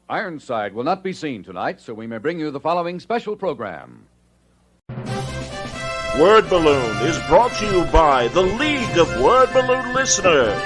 Ironside will not be seen tonight, so we may bring you the following special program. Word Balloon is brought to you by the League of Word Balloon Listeners.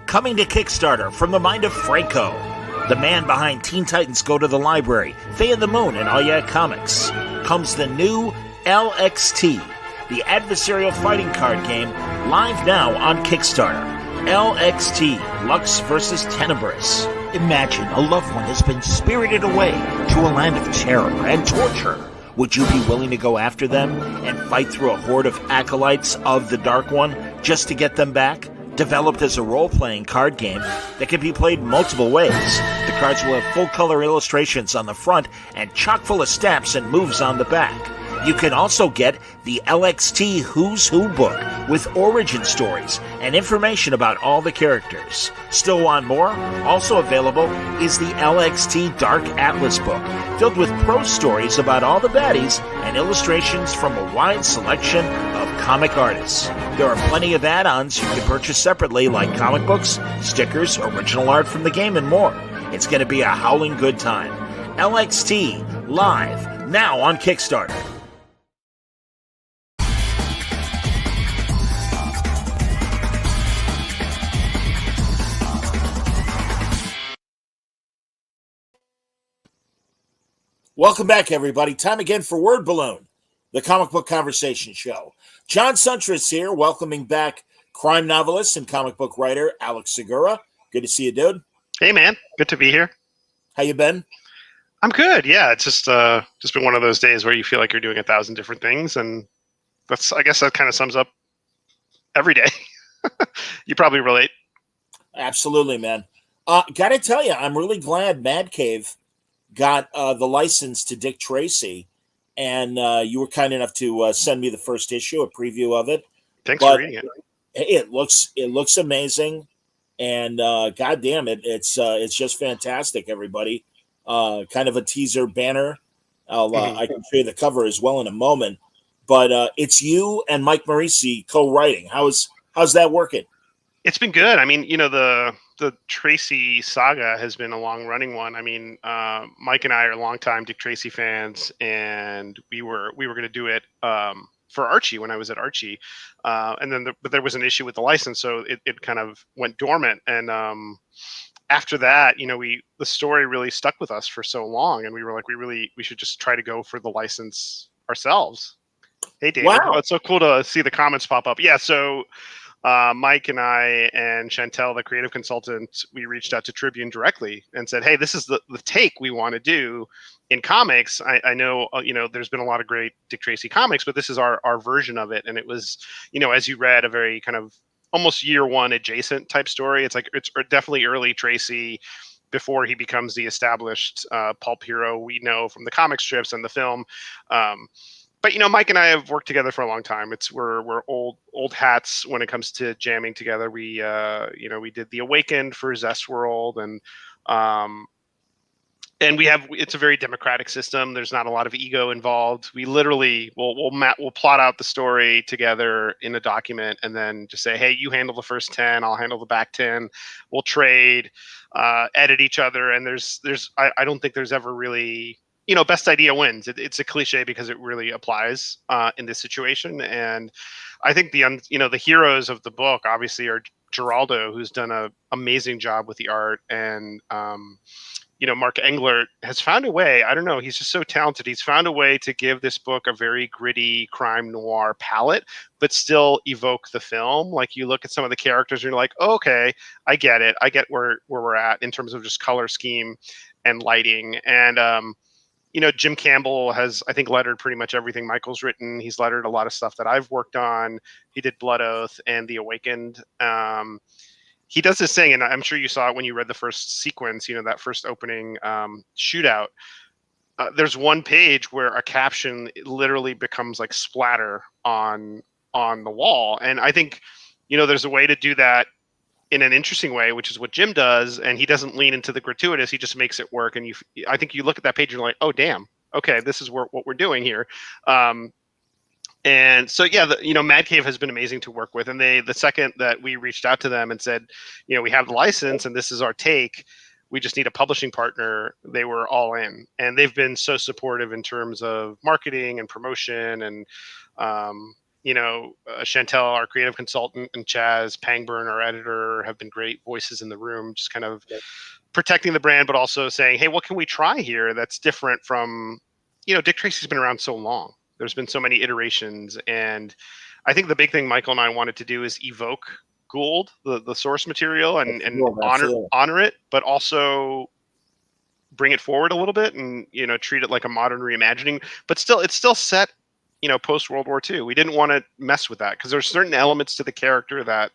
Coming to Kickstarter from the mind of Franco, the man behind Teen Titans Go to the Library, Faye and the Moon, and All Yeah Comics, comes the new LXT, the adversarial fighting card game, live now on Kickstarter. LXT, Lux vs. Tenebris. Imagine a loved one has been spirited away to a land of terror and torture. Would you be willing to go after them and fight through a horde of acolytes of the Dark One just to get them back? Developed as a role-playing card game that can be played multiple ways. The cards will have full-color illustrations on the front and chock full of stamps and moves on the back. You can also get the LXT Who's Who book with origin stories and information about all the characters. Still want more? Also available is the LXT Dark Atlas book, filled with prose stories about all the baddies and illustrations from a wide selection of comic artists. There are plenty of add-ons you can purchase separately, like comic books, stickers, original art from the game, and more. It's going to be a howling good time. LXT, live, now on Kickstarter. Welcome back, everybody. Time again for Word Balloon, the comic book conversation show. John Suntress here, welcoming back crime novelist and comic book writer Alex Segura. Good to see you, dude. Hey, man. Good to be here. How you been? I'm good. Yeah, it's just been one of those days where you feel like you're doing 1,000 different things, and I guess that kind of sums up every day. You probably relate. Absolutely, man. Got to tell you, I'm really glad Mad Cave got the license to Dick Tracy, and you were kind enough to send me the first issue, a preview of it. Thanks for reading it. It looks amazing, and goddamn it, it's just fantastic. Everybody, kind of a teaser banner. I can show you the cover as well in a moment, but it's you and Mike Morisi co-writing. How's that working? It's been good. I mean, the Tracy saga has been a long-running one. I mean, Mike and I are longtime Dick Tracy fans, and we were going to do it for Archie when I was at Archie, and then but there was an issue with the license, so it kind of went dormant. And after that, the story really stuck with us for so long, and we were like, we should just try to go for the license ourselves. Hey, David, wow. It's so cool to see the comments pop up. Yeah, so. Mike and I and Chantel, the creative consultant, we reached out to Tribune directly and said, hey, this is the take we want to do in comics. I know, there's been a lot of great Dick Tracy comics, but this is our version of it. And it was, as you read, a very kind of almost year one adjacent type story. It's definitely early Tracy before he becomes the established pulp hero we know from the comic strips and the film. But Mike and I have worked together for a long time. We're old hats when it comes to jamming together. We did The Awakened for Zest World, and it's a very democratic system. There's not a lot of ego involved. We literally we'll plot out the story together in a document, and then just say, hey, you handle the first 10, I'll handle the back 10. We'll trade, edit each other, and I don't think there's ever really. Best idea wins. It's a cliche because it really applies in this situation. And I think the heroes of the book obviously are Geraldo, who's done an amazing job with the art, and Mark Englert has found a way. I don't know. He's just so talented. He's found a way to give this book a very gritty crime noir palette, but still evoke the film. Like, you look at some of the characters and you're like, oh, okay, I get it. I get where we're at in terms of just color scheme and lighting. And Jim Campbell has, I think, lettered pretty much everything Michael's written. He's lettered a lot of stuff that I've worked on. He did Blood Oath and The Awakened. he does this thing, and I'm sure you saw it when you read the first sequence, that first opening shootout. There's one page where a caption literally becomes like splatter on the wall, and I think there's a way to do that in an interesting way, which is what Jim does, and he doesn't lean into the gratuitous. He just makes it work, and I think you look at that page and you're like, oh damn, okay, this is what we're doing here. And so yeah, Mad Cave has been amazing to work with, and the second that we reached out to them and said, we have the license and this is our take, we just need a publishing partner, they were all in, and they've been so supportive in terms of marketing and promotion, and Chantel, our creative consultant, and Chaz Pangburn, our editor, have been great voices in the room, just kind of protecting the brand, but also saying, hey, what can we try here that's different from, Dick Tracy's been around so long. There's been so many iterations, and I think the big thing Michael and I wanted to do is evoke Gould, the source material, and honor it, but also bring it forward a little bit, and treat it like a modern reimagining. But it's still set, post World War II. We didn't want to mess with that because there's certain elements to the character that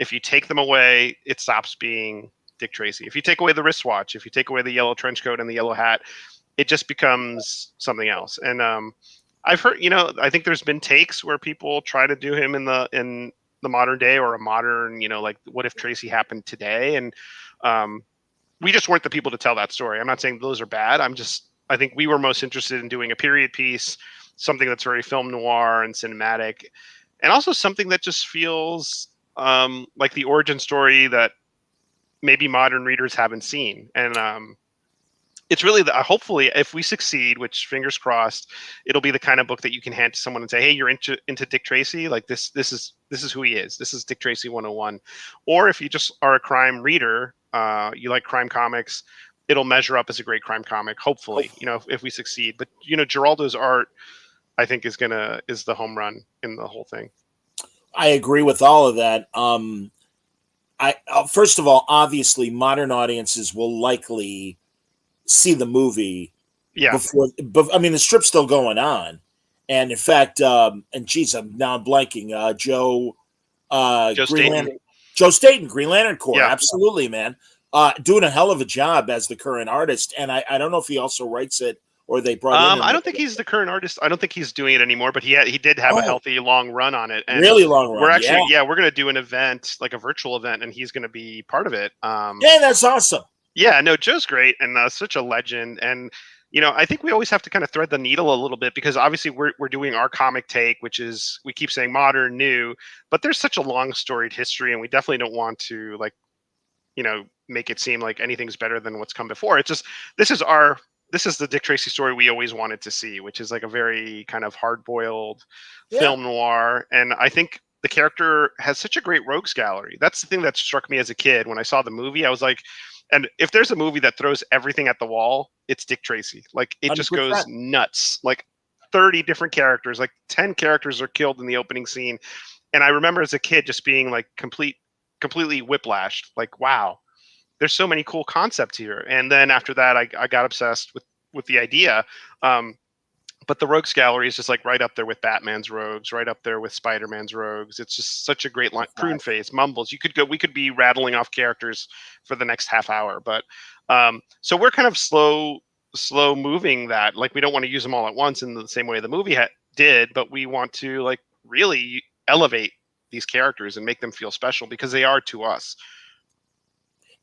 if you take them away, it stops being Dick Tracy. If you take away the wristwatch, if you take away the yellow trench coat and the yellow hat, it just becomes something else. And I've heard, I think there's been takes where people try to do him in the modern day, or a modern, like what if Tracy happened today? And we just weren't the people to tell that story. I'm not saying those are bad. I think we were most interested in doing a period piece, something that's very film noir and cinematic, and also something that just feels like the origin story that maybe modern readers haven't seen. And it's really hopefully, if we succeed, which fingers crossed, it'll be the kind of book that you can hand to someone and say, hey, you're into Dick Tracy, like this is who he is, this is Dick Tracy 101. Or if you just are a crime reader, you like crime comics, it'll measure up as a great crime comic, hopefully, if we succeed. But Geraldo's art, I think, is the home run in the whole thing. I agree with all of that. First of all, obviously modern audiences will likely see the movie before. The strip's still going on, and in fact, and geez, I'm now blanking. Joe Staten, Green Lantern Corps, absolutely, man, doing a hell of a job as the current artist. And I don't know if he also writes it, or they brought in. I don't think he's the current artist. I don't think he's doing it anymore, but he did have a healthy long run on it. And really long run. We're actually we're going to do an event, like a virtual event, and he's going to be part of it. That's awesome. Yeah, no, Joe's great, and such a legend. And I think we always have to kind of thread the needle a little bit, because obviously we're doing our comic take, which is, we keep saying modern, new, but there's such a long storied history, and we definitely don't want to make it seem like anything's better than what's come before. It's just, this is the Dick Tracy story we always wanted to see, which is like a very kind of hard-boiled film noir. And I think the character has such a great rogues gallery. That's the thing that struck me as a kid when I saw the movie. I was like, and if there's a movie that throws everything at the wall, it's Dick Tracy. Like, it 100%. Just goes nuts. Like 30 different characters, like 10 characters are killed in the opening scene. And I remember as a kid just being like completely whiplashed. Like, wow, there's so many cool concepts here. And then after that, I got obsessed with the idea. But the rogues gallery is just like right up there with Batman's rogues, right up there with Spider-Man's rogues. It's just such a great line. Prune Face, Mumbles. We could be rattling off characters for the next half hour. But so we're kind of slow moving that. Like, we don't want to use them all at once in the same way the movie did, but we want to like really elevate these characters and make them feel special, because they are to us.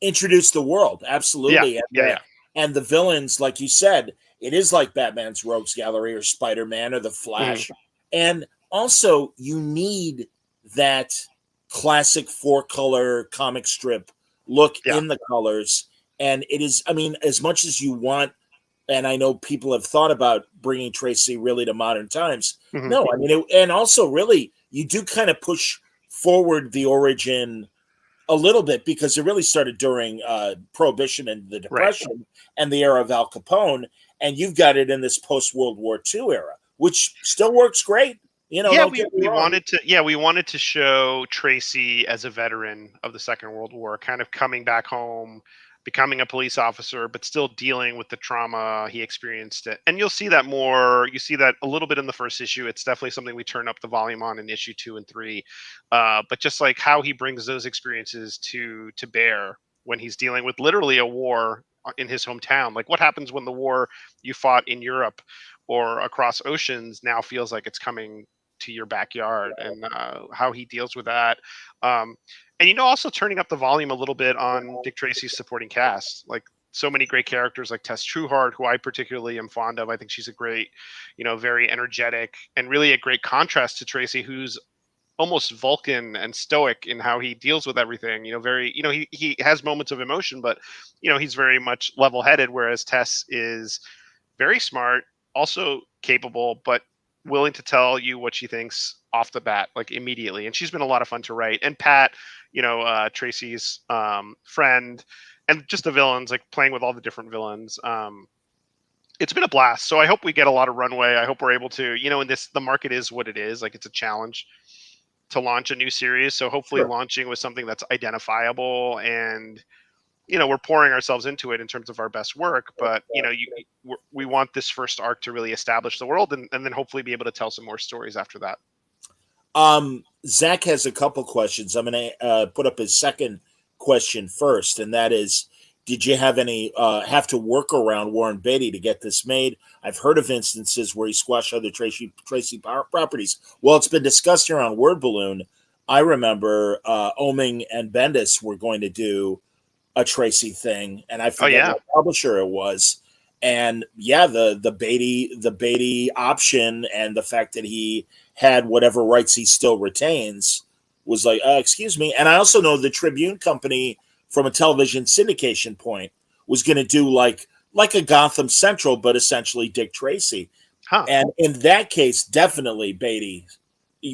Introduce the world, absolutely. Yeah. And the villains, like you said, it is like Batman's rogues gallery, or Spider-Man, or the Flash. Mm-hmm. And also, you need that classic 4-color comic strip look in the colors. And it is, as much as you want, and I know people have thought about bringing Tracy really to modern times. Mm-hmm. No, and also really, you do kind of push forward the origin a little bit, because it really started during Prohibition and the Depression and the era of Al Capone. And you've got it in this post-World War II era, which still works great. We wanted to show Tracy as a veteran of the Second World War, kind of coming back home, becoming a police officer, but still dealing with the trauma he experienced. And you'll see that more. You see that a little bit in the first issue. It's definitely something we turn up the volume on in issue 2 and 3. But just like how he brings those experiences to bear when he's dealing with literally a war in his hometown. Like what happens when the war you fought in Europe or across oceans now feels like it's coming to your backyard, and how he deals with that. Um, and also turning up the volume a little bit on Dick Tracy's supporting cast. Like so many great characters like Tess Trueheart, who I particularly am fond of. I think she's a great, very energetic and really a great contrast to Tracy, who's almost Vulcan and stoic in how he deals with everything. Very, he has moments of emotion, but he's very much level-headed, whereas Tess is very smart, also capable, but willing to tell you what she thinks off the bat, like immediately. And she's been a lot of fun to write. And Pat, Tracy's friend, and just the villains, like playing with all the different villains. It's been a blast. So I hope we get a lot of runway. I hope we're able to, in this, the market is what it is. Like it's a challenge to launch a new series. So hopefully launching with something that's identifiable, and, we're pouring ourselves into it in terms of our best work, but we want this first arc to really establish the world, and then hopefully be able to tell some more stories after that. Zach has a couple questions. I'm going to put up his second question first, and that is, did you have have to work around Warren Beatty to get this made? I've heard of instances where he squashed other Tracy properties. Well, it's been discussed here on Word Balloon. I remember Oming and Bendis were going to do a Tracy thing, and I forget what publisher it was. And the Beatty option, and the fact that he had whatever rights he still retains, was like, excuse me. And I also know the Tribune Company, from a television syndication point, was going to do like a Gotham Central, but essentially Dick Tracy. And in that case, definitely Beatty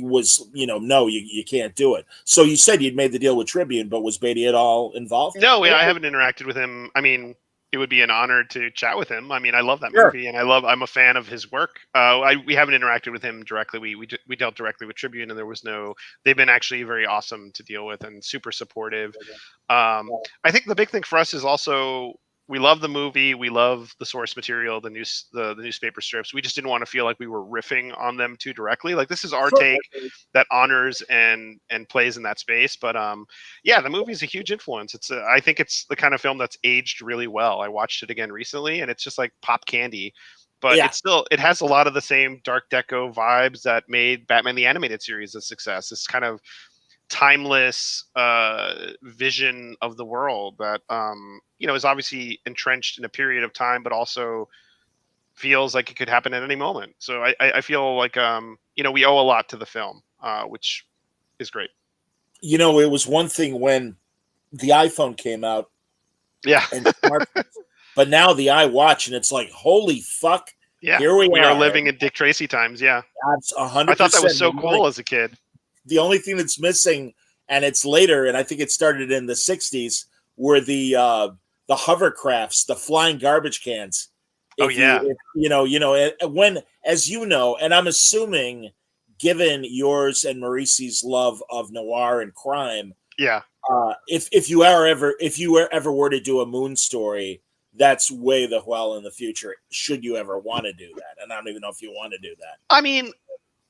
was, no, you can't do it. So you said you'd made the deal with Tribune, but was Beatty at all involved? No, I haven't interacted with him. I mean, it would be an honor to chat with him. I mean, I love that movie, and I'm a fan of his work. We haven't interacted with him directly. We dealt directly with Tribune, and they've been actually very awesome to deal with and super supportive. I think the big thing for us is also, we love the movie, we love the source material, the newspaper strips. We just didn't want to feel like we were riffing on them too directly. Like, this is our take that honors and plays in that space. But the movie's a huge influence. I think it's the kind of film that's aged really well. I watched it again recently, and it's just like pop candy. But it has a lot of the same dark deco vibes that made Batman the Animated Series a success. This kind of timeless vision of the world that is obviously entrenched in a period of time, but also feels like it could happen at any moment. So I feel like we owe a lot to the film, which is great. It was one thing when the iPhone came out, and but now the iWatch, and it's like, holy fuck, here we are living in Dick Tracy times. That's 100%. I thought that was so cool as a kid. The only thing that's missing, and it's later, and I think it started in the 60s, were the hovercrafts, the flying garbage cans. When, as you know, and I'm assuming, given yours and Maurice's love of noir and crime, if you ever were to do a Moon story, that's way the well in the future, should you ever want to do that. And I don't even know if you want to do that. I mean,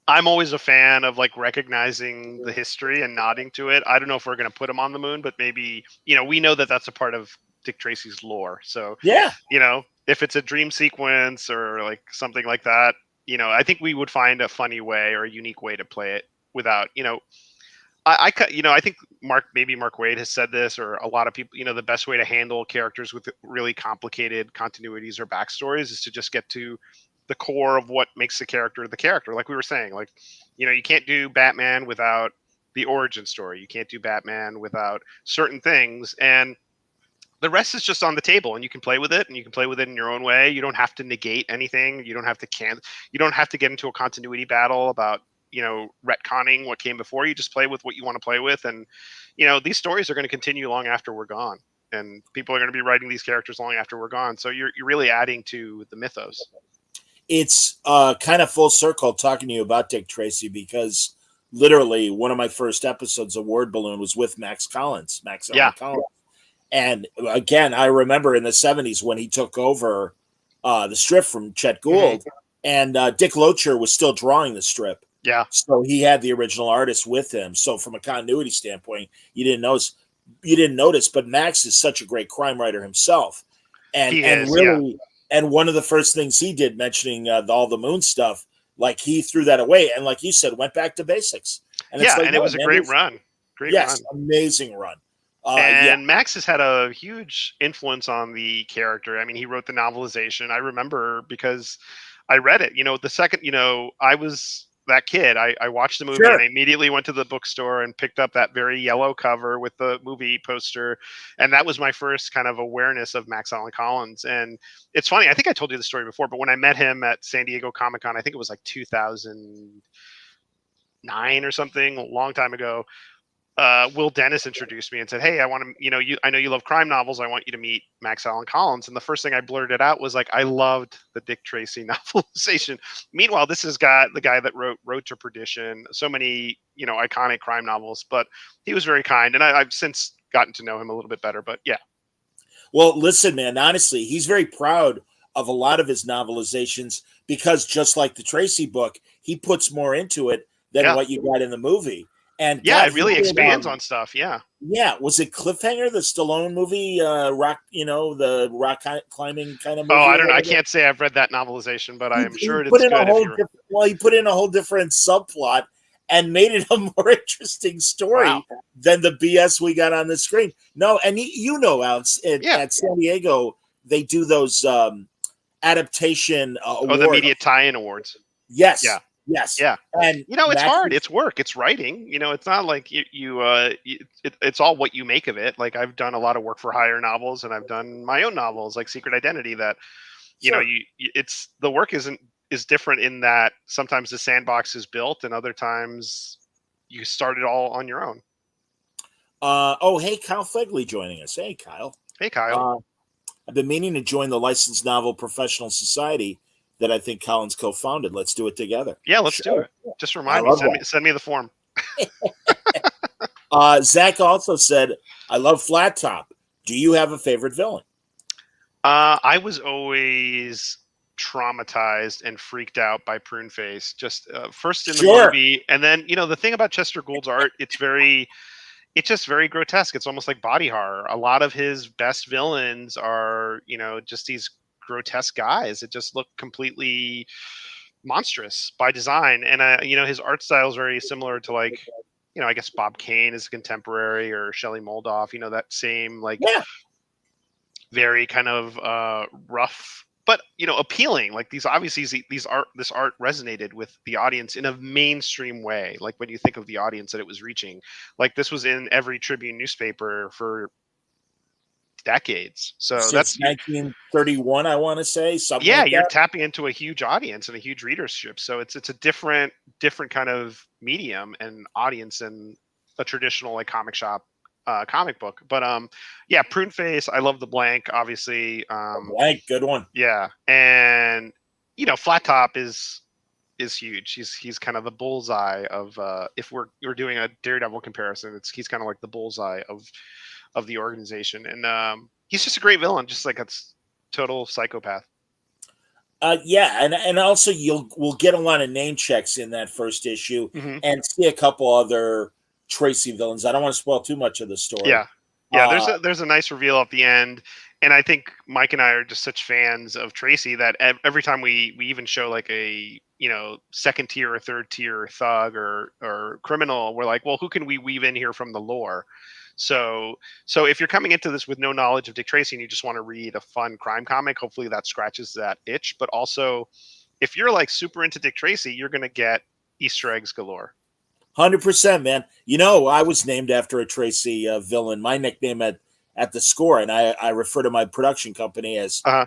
I'm always a fan of like recognizing the history and nodding to it. I don't know if we're going to put him on the moon, but maybe, we know that that's a part of Dick Tracy's lore. So, if it's a dream sequence or like something like that, I think we would find a funny way or a unique way to play it without, I think Mark Waid has said this, or a lot of people, the best way to handle characters with really complicated continuities or backstories is to just get to the core of what makes the character. Like we were saying, like, you can't do Batman without the origin story. You can't do Batman without certain things, and the rest is just on the table, and you can play with it, and you can play with it in your own way. You don't have to negate anything. You don't have to get into a continuity battle about, retconning what came before. You just play with what you want to play with. And, these stories are going to continue long after we're gone, and people are going to be writing these characters long after we're gone. So you're really adding to the mythos. It's kind of full circle talking to you about Dick Tracy, because literally one of my first episodes of Word Balloon was with Max Collins. And again, I remember in the 70s when he took over the strip from Chet Mhm. Gould, and Dick Locher was still drawing the strip. Yeah. So he had the original artist with him. So from a continuity standpoint, you didn't notice, but Max is such a great crime writer himself. And He and is. Yeah. really, and one of the first things he did, mentioning all the moon stuff, like he threw that away, and like you said, went back to basics. And it's Yeah, like, and it no, was a man, great run. Great yes, run. amazing run. Yeah, And Max has had a huge influence on the character. I mean, he wrote the novelization. I remember because I read it. The second, I was that kid, I watched the movie and sure. I immediately went to the bookstore and picked up that very yellow cover with the movie poster. And that was my first kind of awareness of Max Allan Collins. And it's funny, I think I told you the story before, but when I met him at San Diego Comic Con, I think it was like 2009 or something, a long time ago. Will Dennis introduced me and said, "Hey, I want to, I know you love crime novels. I want you to meet Max Allan Collins." And the first thing I blurted out was like, "I loved the Dick Tracy novelization." Meanwhile, this is the guy that wrote Road to Perdition, so many, iconic crime novels. But he was very kind, and I've since gotten to know him a little bit better. But yeah, Well, listen, man, honestly, he's very proud of a lot of his novelizations because just like the Tracy book, he puts more into it than yeah, what you got in the movie. And yeah, God, it he really did, expands on stuff. Yeah. yeah, was it Cliffhanger, the Stallone movie, the rock climbing kind of Oh, movie I or don't know. I whatever? can't say I've read that novelization, but I am He sure put it's in a good. If whole you're he put in a whole different subplot and made it a more interesting wow, story than the BS we got on the screen. No, and Alex, yeah. at San Diego, they do those adaptation Oh, the award. media tie-in awards. Yeah. Yes, yes, Yeah. and It's Max hard. is It's work. It's writing. It's not like it's all what you make of it. Like I've done a lot of work for hire novels, and I've done my own novels, like Secret Identity. That sure. it's the work is different in that sometimes the sandbox is built, and other times you start it all on your own. Oh, hey, Kyle Fegley joining us. Hey, Kyle. Hey, Kyle. Uh, I've been meaning to join the Licensed Novel Professional Society that I think Collins co-founded. Let's do it together. Yeah, let's do Sure. it. Just I remind me. love Send me that. send me the form. Zach also said, I love Flat Top. Do you have a favorite villain? I was always traumatized and freaked out by Pruneface. Just first in the Sure. movie, and then the thing about Chester Gould's art, it's just very grotesque. It's almost like body horror. A lot of his best villains are just these grotesque guys that just look completely monstrous by design, and his art style is very similar to like. I guess Bob Kane is a contemporary, or Shelley Moldoff. That same like Yeah. very kind of rough but appealing. Like these obviously this art resonated with the audience in a mainstream way, like when you think of the audience that it was reaching. Like this was in every Tribune newspaper for decades, so Since that's 1931, I want to say, something yeah, like you're that. tapping into a huge audience and a huge readership. So it's a different kind of medium and audience than a traditional like comic shop comic book. But yeah, Pruneface, I love the blank, obviously. Blank, good one. Yeah, and Flat Top is huge. He's kind of the bullseye of if we're doing a Daredevil comparison, he's kind of like the bullseye of the organization, and he's just a great villain, just like a total psychopath. Yeah, and also we'll get a lot of name checks in that first issue, Hmm. and see a couple other Tracy villains. I don't want to spoil too much of the story. Yeah, yeah. Uh, There's a nice reveal at the end, and I think Mike and I are just such fans of Tracy that every time we even show like a second tier or third tier thug or criminal, we're like, well, who can we weave in here from the lore? So if you're coming into this with no knowledge of Dick Tracy and you just want to read a fun crime comic, hopefully that scratches that itch. But also, if you're like super into Dick Tracy, you're gonna get Easter eggs galore. 100%, man. I was named after a Tracy villain. My nickname at the score, and I refer to my production company as Uh-huh.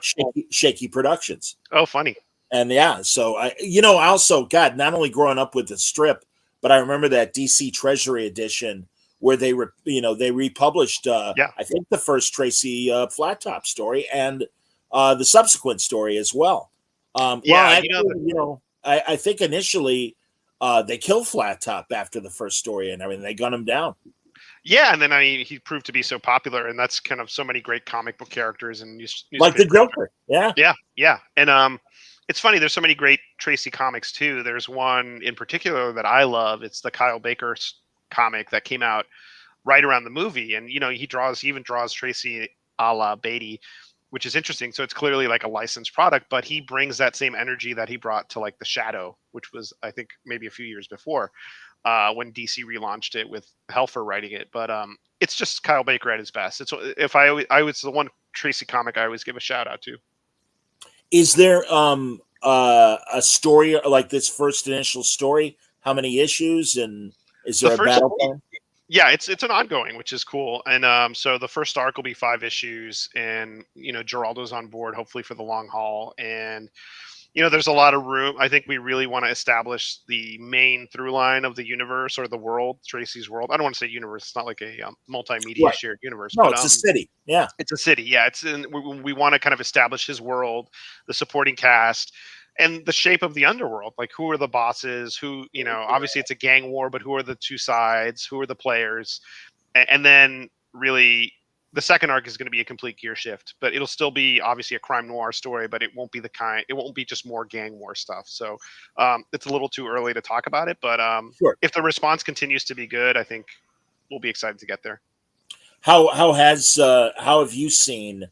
Shaky Productions. Oh, funny. And yeah, so also, God, not only growing up with the strip, but I remember that DC Treasury edition where they republished Yeah. I think the first Tracy Flat Top story and the subsequent story as well. Yeah, Actually, I think initially they killed Flat Top after the first story and everything. They gunned him down. Yeah, and then he proved to be so popular, and that's kind of so many great comic book characters and Like the newspaper. Joker. Yeah. Yeah, and it's funny. There's so many great Tracy comics too. There's one in particular that I love. It's the Kyle Baker comic that came out right around the movie, and he even draws Tracy a la Beatty, which is interesting. So it's clearly like a licensed product, but he brings that same energy that he brought to like the Shadow, which was I think maybe a few years before, when DC relaunched it with Helfer writing it. But it's just Kyle Baker at his best. It's if I was the one Tracy comic I always give a shout out to. Is there a story like this first initial story? How many issues, and is The there a first battle plan? Yeah, it's an ongoing, which is cool. And so the first arc will be 5 issues, and Geraldo's on board, hopefully for the long haul. And there's a lot of room. I think we really want to establish the main through line of the universe or the world, Tracy's world. I don't want to say universe; it's not like a multimedia Right. shared universe, No, but it's a city. Yeah. it's a city. Yeah, we want to kind of establish his world, the supporting cast, and the shape of the underworld. Like, who are the bosses? Who, obviously it's a gang war, but who are the two sides? Who are the players? And then really, the second arc is going to be a complete gear shift, but it'll still be obviously a crime noir story, but it won't be it won't be just more gang war stuff. So it's a little too early to talk about it, but Sure. if the response continues to be good, I think we'll be excited to get there. How have you seen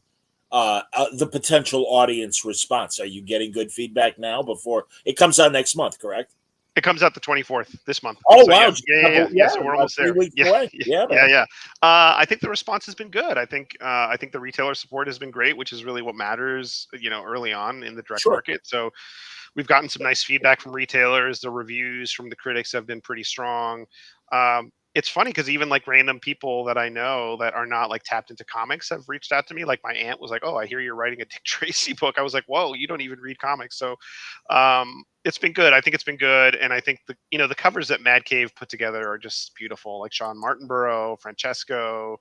the potential audience response? Are you getting good feedback now before it comes out next month? Correct. It comes out the 24th this month. Oh So wow! yeah. So we're almost 3 there. weeks Yeah, away. Yeah, man. yeah. I think the response has been good. I think the retailer support has been great, which is really what matters. Early on in the direct Sure. market. So we've gotten some nice feedback from retailers. The reviews from the critics have been pretty strong. It's funny because even like random people that I know that are not like tapped into comics have reached out to me. Like my aunt was like, "Oh, I hear you're writing a Dick Tracy book." I was like, "Whoa, you don't even read comics." So it's been good. I think it's been good, and I think the covers that Mad Cave put together are just beautiful. Like Sean Martinborough, Francesco,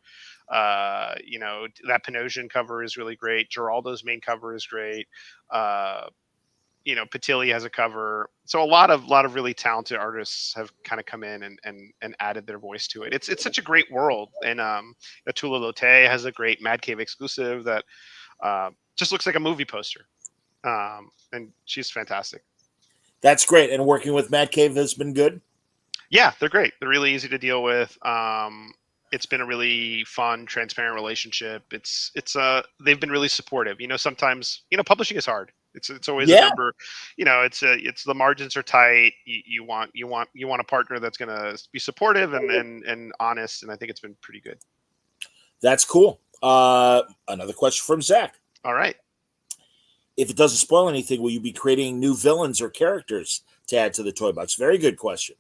that Panosian cover is really great. Geraldo's main cover is great. Patilli has a cover. So a lot of really talented artists have kind of come in and added their voice to it. It's such a great world. And Tula Lotte has a great Mad Cave exclusive that just looks like a movie poster. And she's fantastic. That's great. And working with Matt Cave has been good. Yeah, they're great. They're really easy to deal with. It's been a really fun, transparent relationship. They've been really supportive. Sometimes publishing is hard. It's always a number. It's the margins are tight. You want a partner that's going to be supportive and honest. And I think it's been pretty good. That's cool. Another question from Zach. All right. If it doesn't spoil anything, will you be creating new villains or characters to add to the toy box? Very good question.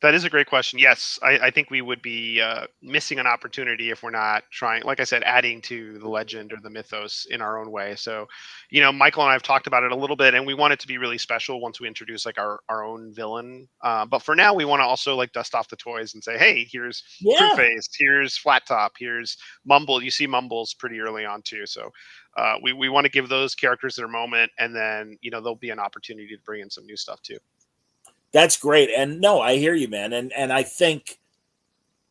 That is a great question. Yes, I think we would be missing an opportunity if we're not trying, like I said, adding to the legend or the mythos in our own way. So, Michael and I have talked about it a little bit, and we want it to be really special once we introduce like our own villain. But for now, we want to also like dust off the toys and say, hey, here's Two-Face, here's Flat Top, here's Mumble. You see Mumbles pretty early on too. So we want to give those characters their moment, and then there'll be an opportunity to bring in some new stuff too. That's great. And no, I hear you, man. And I think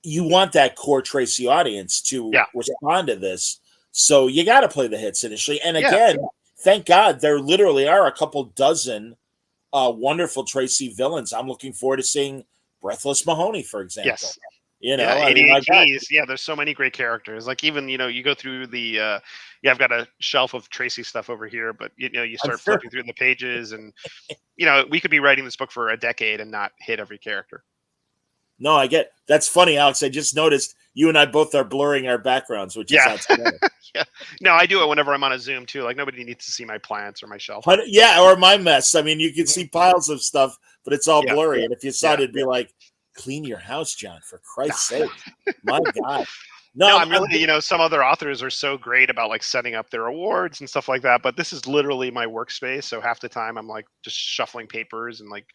you want that core Tracy audience to respond to this. So you got to play the hits initially. And again, thank God there literally are a couple dozen wonderful Tracy villains. I'm looking forward to seeing Breathless Mahoney, for example. Yes. 88 Keys. Yeah, there's so many great characters. Like even, you go through the I've got a shelf of Tracy stuff over here, but you start flipping through the pages and we could be writing this book for a decade and not hit every character. No, I get that's funny, Alex. I just noticed you and I both are blurring our backgrounds, which is outstanding. Yeah. No, I do it whenever I'm on a Zoom too. Like nobody needs to see my plants or my shelf. Yeah, or my mess. I mean, you can see piles of stuff, but it's all blurry. And if you saw it, it'd be like, clean your house, John, for Christ's sake. My God. No, I'm really, some other authors are so great about like setting up their awards and stuff like that, but this is literally my workspace. So half the time I'm like just shuffling papers and like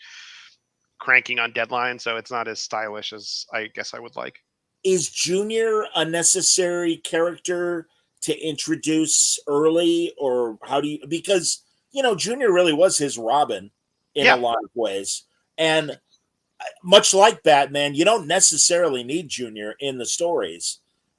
cranking on deadline. So it's not as stylish as I guess I would like. Is Junior a necessary character to introduce early, or how do you, because, Junior really was his Robin in a lot of ways. And much like Batman, you don't necessarily need Junior in the stories.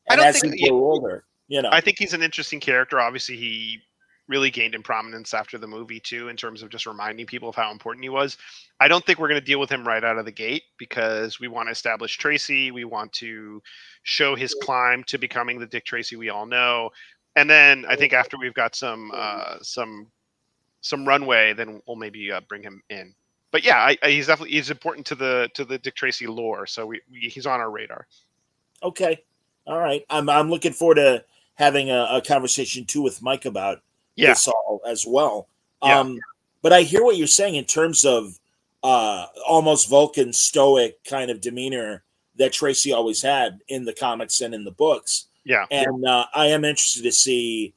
I And don't as think. he grows older, I think he's an interesting character. Obviously, he really gained in prominence after the movie too, in terms of just reminding people of how important he was. I don't think we're going to deal with him right out of the gate because we want to establish Tracy. We want to show his climb to becoming the Dick Tracy we all know, and then I think after we've got some runway, then we'll maybe bring him in. But yeah, he's important to the Dick Tracy lore, so he's on our radar. Okay. All right. I'm looking forward to having a conversation too with Mike about Yeah, this all as well. yeah. But I hear what you're saying in terms of almost Vulcan stoic kind of demeanor that Tracy always had in the comics and in the books. Yeah. And I am interested to see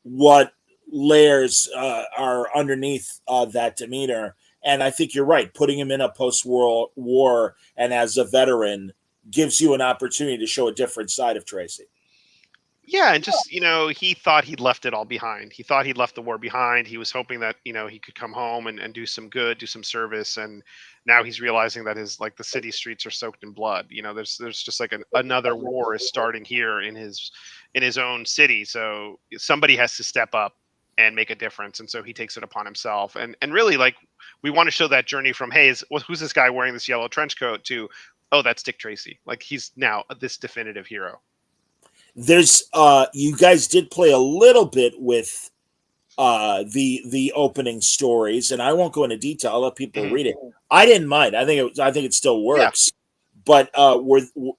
what layers are underneath that demeanor. And I think you're right. Putting him in a post-war war and as a veteran gives you an opportunity to show a different side of Tracy. Yeah, and just he thought he'd left it all behind. He thought he'd left the war behind. He was hoping that he could come home and do some good, do some service, and now he's realizing that his the city streets are soaked in blood. There's just another war is starting here in his own city. So somebody has to step up and make a difference, and so he takes it upon himself. And really, we want to show that journey from who's this guy wearing this yellow trench coat to, oh, that's Dick Tracy. He's now this definitive hero. There's you guys did play a little bit with the opening stories, and I won't go into detail. I'll let people read it. I didn't mind. I think it still works. Yeah. But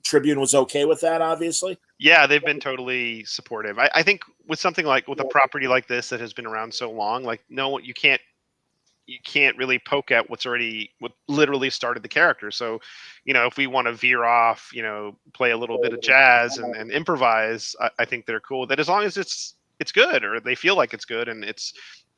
Tribune was okay with that, obviously. Yeah, they've been totally supportive. I think with something with a property like this that has been around so long, no, you can't really poke at what literally started the character. So, if we want to veer off, play a little bit of jazz and improvise, I think they're cool with that, as long as it's good, or they feel like it's good, and it's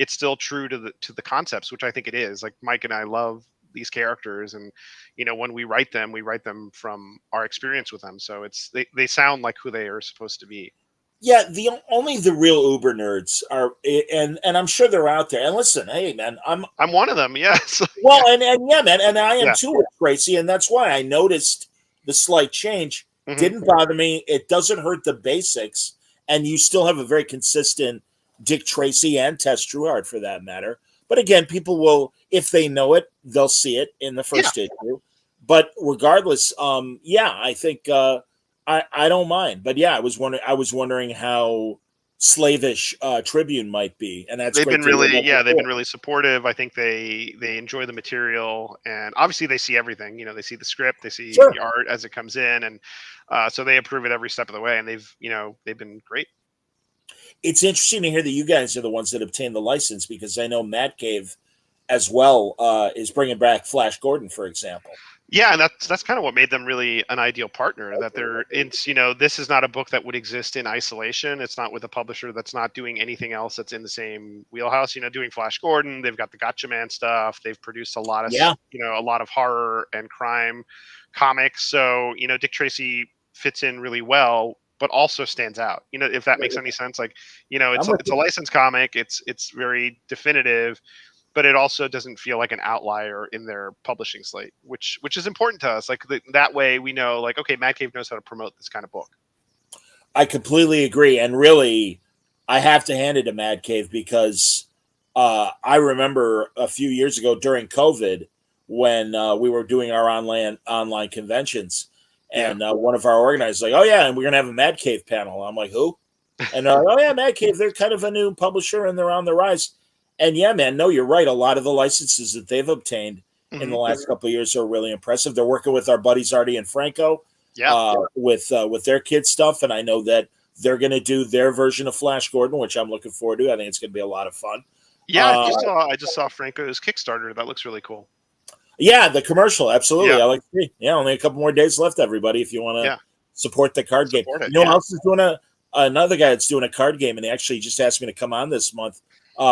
still true to the concepts, which I think it is. Mike and I love these characters, and when we write them from our experience with them. So they sound like who they are supposed to be. Yeah, only the real uber nerds are, and I'm sure they're out there. And listen, hey man, I'm one of them. Yes. Well, and yeah, man, and I am too with Tracy, and that's why I noticed the slight change. Mm-hmm. Didn't bother me. It doesn't hurt the basics, and you still have a very consistent Dick Tracy and Tess Trueheart for that matter. But again, people will, if they know it, they'll see it in the first issue. But regardless, I think. I don't mind, but yeah, I was wondering how slavish Tribune might be, and that's they've been really supportive. I think they enjoy the material, and obviously they see everything. They see the script, they see the art as it comes in, and so they approve it every step of the way. And they've been great. It's interesting to hear that you guys are the ones that obtained the license, because I know Mad Cave as well is bringing back Flash Gordon, for example. Yeah, and that's kind of what made them really an ideal partner. That this is not a book that would exist in isolation. It's not with a publisher that's not doing anything else that's in the same wheelhouse. Doing Flash Gordon, they've got the Gotcha Man stuff. They've produced a lot of a lot of horror and crime comics. So Dick Tracy fits in really well, but also stands out. If that makes any sense. It's a licensed comic. It's very definitive, but it also doesn't feel like an outlier in their publishing slate, which is important to us. That way we know, okay, Mad Cave knows how to promote this kind of book. I completely agree. And really, I have to hand it to Mad Cave, because I remember a few years ago during COVID when we were doing our online conventions, and one of our organizers was like, oh yeah, and we're going to have a Mad Cave panel. I'm like, who? And oh yeah, Mad Cave, they're kind of a new publisher and they're on the rise. And yeah, man, no, you're right. A lot of the licenses that they've obtained in the last couple of years are really impressive. They're working with our buddies Artie and Franco, with their kids stuff, and I know that they're going to do their version of Flash Gordon, which I'm looking forward to. I think it's going to be a lot of fun. Yeah, I just saw Franco's Kickstarter. That looks really cool. Yeah, the commercial, absolutely. I like to see. Yeah, only a couple more days left, everybody, if you want to support the card game. You know who else is doing another guy that's doing a card game, and he actually just asked me to come on this month.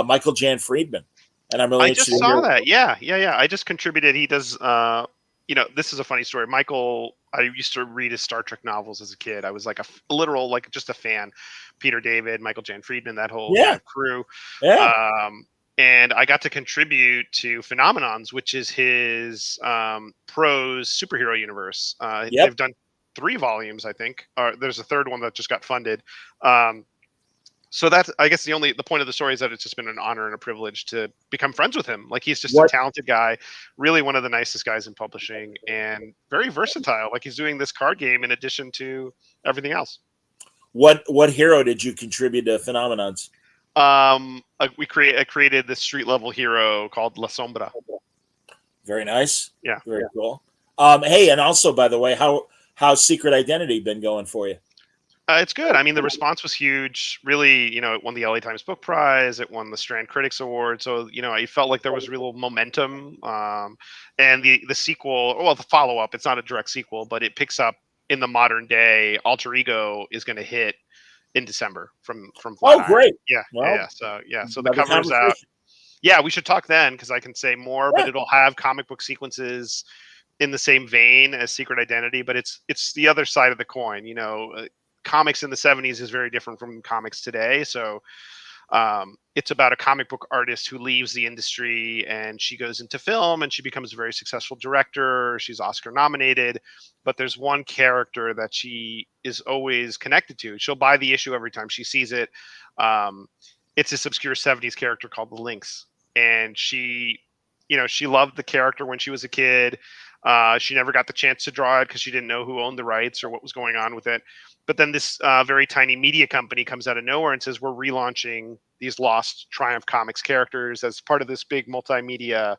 Michael Jan Friedman, and I'm really interested. I just saw that. Yeah. I just contributed. He does. This is a funny story. Michael, I used to read his Star Trek novels as a kid. I was like a literal, just a fan. Peter David, Michael Jan Friedman, that whole crew. Yeah. and I got to contribute to Phenomenons, which is his prose superhero universe. Yep. They've done 3 volumes, I think. There's a third one that just got funded. So that's, I guess, the point of the story is that it's just been an honor and a privilege to become friends with him. Like, he's just a talented guy, really one of the nicest guys in publishing, and very versatile. Like, he's doing this card game in addition to everything else. What hero did you contribute to Phenomenons? I created this street level hero called La Sombra. Very nice. Yeah. Very cool. Hey, and also, by the way, how's Secret Identity been going for you? It's good. I mean, the response was huge. Really, it won the LA Times Book Prize. It won the Strand Critics Award. So, I felt like there was real momentum. And the sequel, well, the follow-up, it's not a direct sequel, but it picks up in the modern day. Alter Ego is going to hit in December from Flatiron. Great. Yeah. Well, yeah. So the cover's out. Yeah, we should talk then, because I can say more, but it'll have comic book sequences in the same vein as Secret Identity, but it's the other side of the coin. Comics in the 70s is very different from comics today. So it's about a comic book artist who leaves the industry, and she goes into film, and she becomes a very successful director. She's Oscar nominated, but there's one character that she is always connected to. She'll buy the issue every time she sees it. It's this obscure 70s character called the Lynx. And she loved the character when she was a kid. She never got the chance to draw it because she didn't know who owned the rights or what was going on with it. But then this very tiny media company comes out of nowhere and says, we're relaunching these lost Triumph Comics characters as part of this big multimedia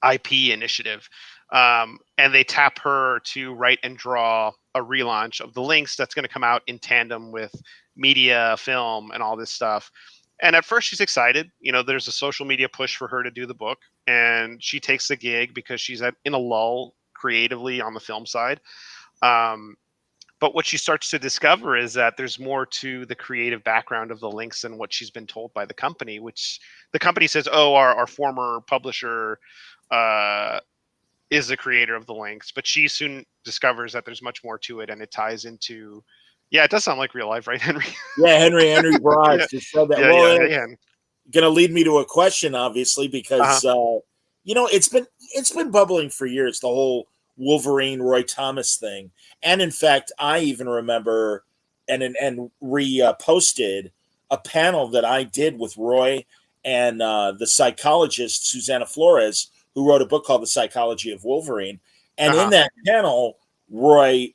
IP initiative. And they tap her to write and draw a relaunch of the Lynx that's going to come out in tandem with media, film, and all this stuff. And at first she's excited. There's a social media push for her to do the book, and she takes the gig because she's in a lull creatively on the film side. But what she starts to discover is that there's more to the creative background of the Lynx than what she's been told by the company, which the company says, our former publisher is the creator of the Lynx. But she soon discovers that there's much more to it, and it ties into, it does sound like real life, right, Henry? Yeah, Henry Barrage just said that. Yeah. Going to lead me to a question, obviously, because it's been bubbling for years, the whole Wolverine Roy Thomas thing. And in fact, I even remember and reposted a panel that I did with Roy and the psychologist Susanna Flores, who wrote a book called The Psychology of Wolverine. And in that panel, Roy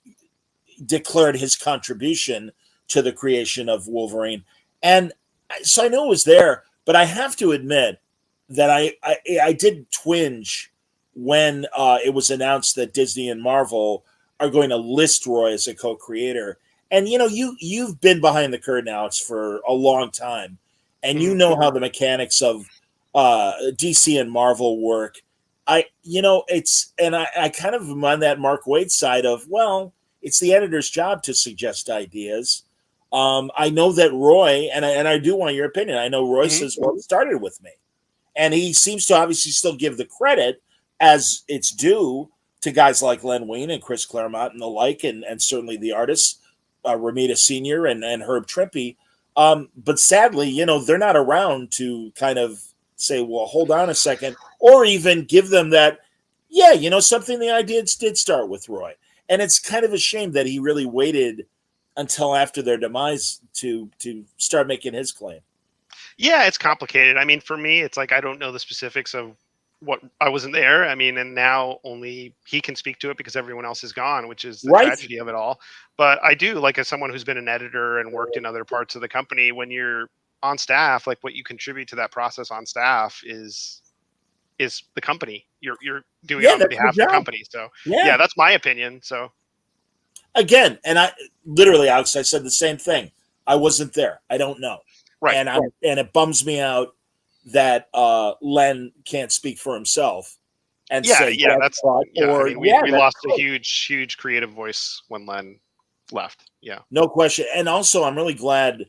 declared his contribution to the creation of Wolverine. And so I know it was there, but I have to admit that I did twinge when it was announced that Disney and Marvel are going to list Roy as a co-creator. And you've been behind the curtain, Alex, for a long time, and you know how the mechanics of DC and Marvel work. I kind of am on that Mark Waid side of, well, it's the editor's job to suggest ideas. I know that Roy, and I do want your opinion. I know Roy says, well, it started with me. And he seems to obviously still give the credit as it's due to guys like Len Wein and Chris Claremont and the like, and certainly the artists, Ramita Sr. and Herb Trimpe. But sadly, they're not around to kind of say, well, hold on a second, or even give them that, something the ideas did start with Roy. And it's kind of a shame that he really waited until after their demise to start making his claim. Yeah, it's complicated. I mean, for me, it's like I don't know the specifics of what I wasn't there. I mean, and now only he can speak to it because everyone else is gone, which is the tragedy of it all. But I do, like, as someone who's been an editor and worked in other parts of the company, when you're on staff, like what you contribute to that process on staff is the company. You're doing it on behalf of the company. So yeah, that's my opinion. So again, and I literally, Alex, I said the same thing. I wasn't there. I don't know. Right. And it bums me out that Len can't speak for himself and say, that's we lost a huge creative voice when Len left. Yeah, no question. And also, I'm really glad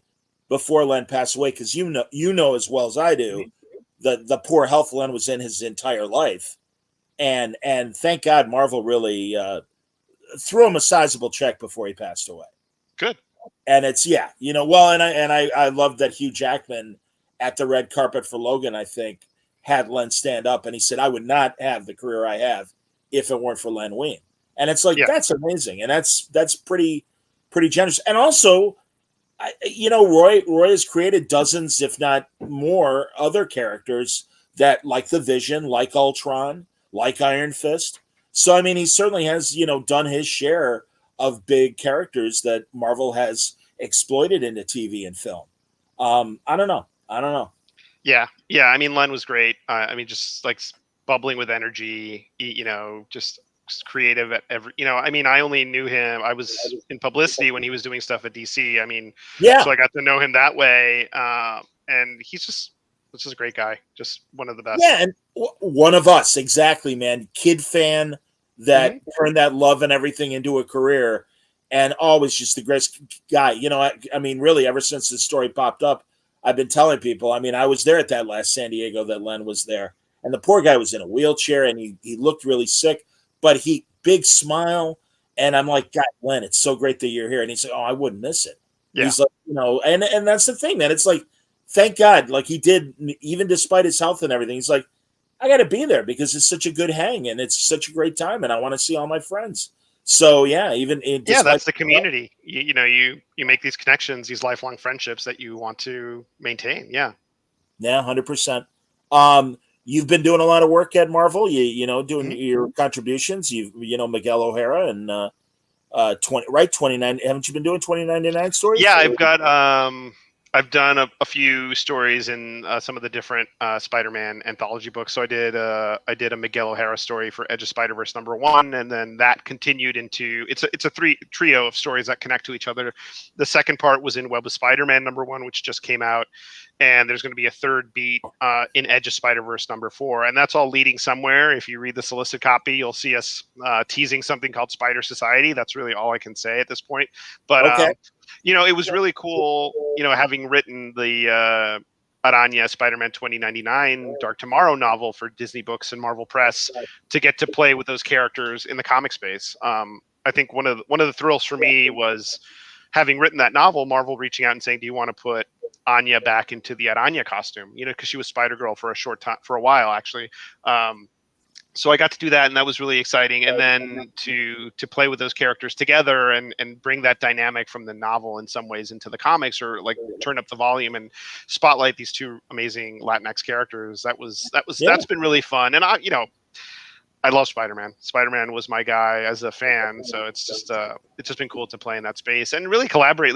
before Len passed away, because you know as well as I do, the poor health Len was in his entire life, and thank God Marvel really threw him a sizable check before he passed away. Good. And it's and I love that Hugh Jackman at the red carpet for Logan, I think, had Len stand up, and he said, "I would not have the career I have if it weren't for Len Wein." And it's like, Yeah. that's amazing, and that's pretty generous. And also, Roy has created dozens, if not more, other characters that, like the Vision, like Ultron, like Iron Fist. So I mean, he certainly has done his share of big characters that Marvel has exploited into TV and film. I don't know. Yeah, yeah. I mean, Len was great. I mean, just like bubbling with energy. Just creative at every. I mean, I only knew him. I was in publicity when he was doing stuff at DC. I mean, Yeah, so I got to know him that way. And he's just a great guy. Just one of the best. yeah, and one of us, exactly, man. Kid fan that turned that love and everything into a career, and always just the greatest guy. I mean, really, ever since this story popped up, I've been telling people. I mean, I was there at that last San Diego that Len was there, and the poor guy was in a wheelchair, and he looked really sick, but he big smile, and I'm like, God, Len, it's so great that you're here, and he said, "Oh, I wouldn't miss it." Yeah. He's like, and that's the thing, man. It's like, thank God, like he did, even despite his health and everything. He's like, I got to be there because it's such a good hang and it's such a great time, and I want to see all my friends. So yeah, That's the community. You make these connections, these lifelong friendships that you want to maintain. Yeah. 100%. You've been doing a lot of work at Marvel. Doing your contributions. Miguel O'Hara and 29. Haven't you been doing 2099 stories? Yeah, I've done a few stories in some of the different Spider-Man anthology books. So I did a Miguel O'Hara story for Edge of Spider-Verse #1, and then that continued into it's a trio of stories that connect to each other. The second part was in Web of Spider-Man #1, which just came out, and there's going to be a third beat in Edge of Spider-Verse #4, and that's all leading somewhere. If you read the solicit copy, you'll see us teasing something called Spider Society. That's really all I can say at this point. But okay. it was really cool, having written the Aranya Spider-Man 2099 Dark Tomorrow novel for Disney Books and Marvel Press, to get to play with those characters in the comic space. I think one of the thrills for me was having written that novel, Marvel reaching out and saying, "Do you want to put Anya back into the Aranya costume?" Because she was Spider-Girl for a while, actually. So I got to do that, and that was really exciting. And then to play with those characters together and bring that dynamic from the novel in some ways into the comics, or like turn up the volume and spotlight these two amazing Latinx characters. That's been really fun. And I love Spider-Man. Spider-Man was my guy as a fan, so it's just been cool to play in that space and really collaborate.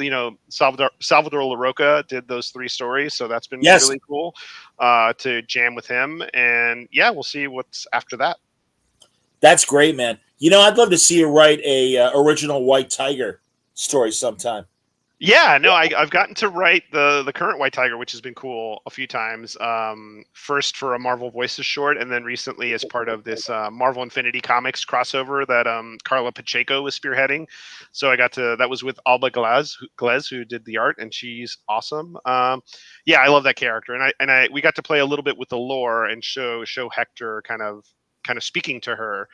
Salvador LaRocca did those 3 stories, so that's been really cool to jam with him. And yeah, we'll see what's after that. That's great, man. I'd love to see you write a original White Tiger story sometime. Yeah, no, I've gotten to write the current White Tiger, which has been cool a few times. First for a Marvel Voices short, and then recently as part of this Marvel Infinity Comics crossover that Carla Pacheco was spearheading. So that was with Alba Glez, who did the art, and she's awesome. Yeah, I love that character, and we got to play a little bit with the lore and show Hector kind of speaking to her,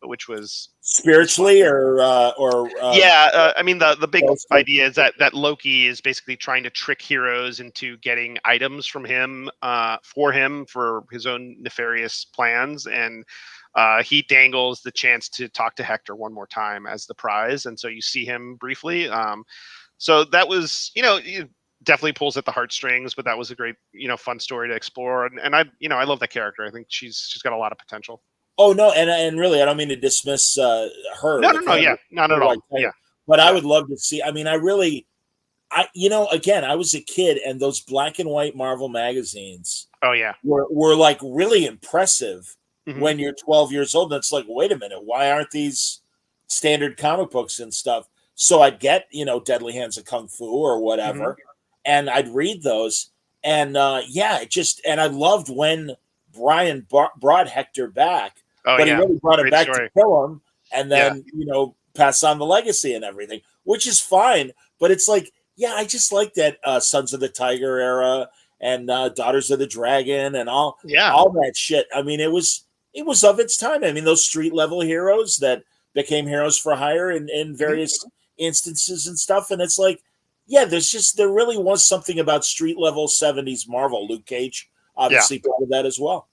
which was spiritually or I mean, the big idea is that Loki is basically trying to trick heroes into getting items from him for his own nefarious plans, and he dangles the chance to talk to Hector one more time as the prize, and so you see him briefly. So that was it definitely pulls at the heartstrings, but that was a great fun story to explore, and I love that character. I think she's got a lot of potential. Oh no, and really, I don't mean to dismiss her. No, yeah, not at all. Yeah, but I would love to see. I mean, again, I was a kid, and those black and white Marvel magazines. Oh yeah, were like really impressive when you're 12 years old. And it's like, wait a minute, why aren't these standard comic books and stuff? So I'd get Deadly Hands of Kung Fu or whatever, and I'd read those, and and I loved when Brian brought Hector back. But he really brought him back to kill him and then, pass on the legacy and everything, which is fine. But it's like, I just like that Sons of the Tiger era and Daughters of the Dragon and all that shit. I mean, it was of its time. I mean, those street level heroes that became heroes for hire in various instances and stuff. And it's like, yeah, there really was something about street level 70s Marvel. Luke Cage, Yeah. obviously part of that as well.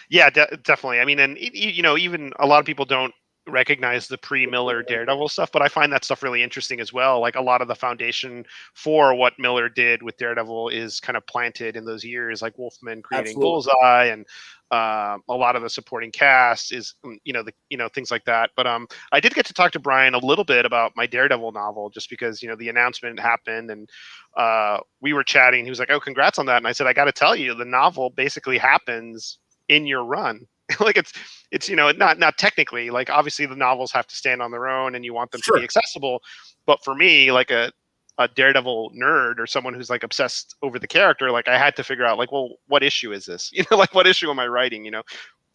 Yeah, definitely. I mean, and even a lot of people don't recognize the pre-Miller Daredevil stuff, but I find that stuff really interesting as well. Like a lot of the foundation for what Miller did with Daredevil is kind of planted in those years, like Wolfman creating Absolutely. Bullseye, and a lot of the supporting cast is things like that. But I did get to talk to Brian a little bit about my Daredevil novel, just because the announcement happened, and we were chatting. He was like, "Oh, congrats on that!" And I said, "I got to tell you, the novel basically happens in your run." Like it's not technically, like obviously the novels have to stand on their own and you want them to be Sure. accessible, but for me, like a Daredevil nerd or someone who's like obsessed over the character, like I had to figure out, like, well, what issue is this? Like what issue am I writing?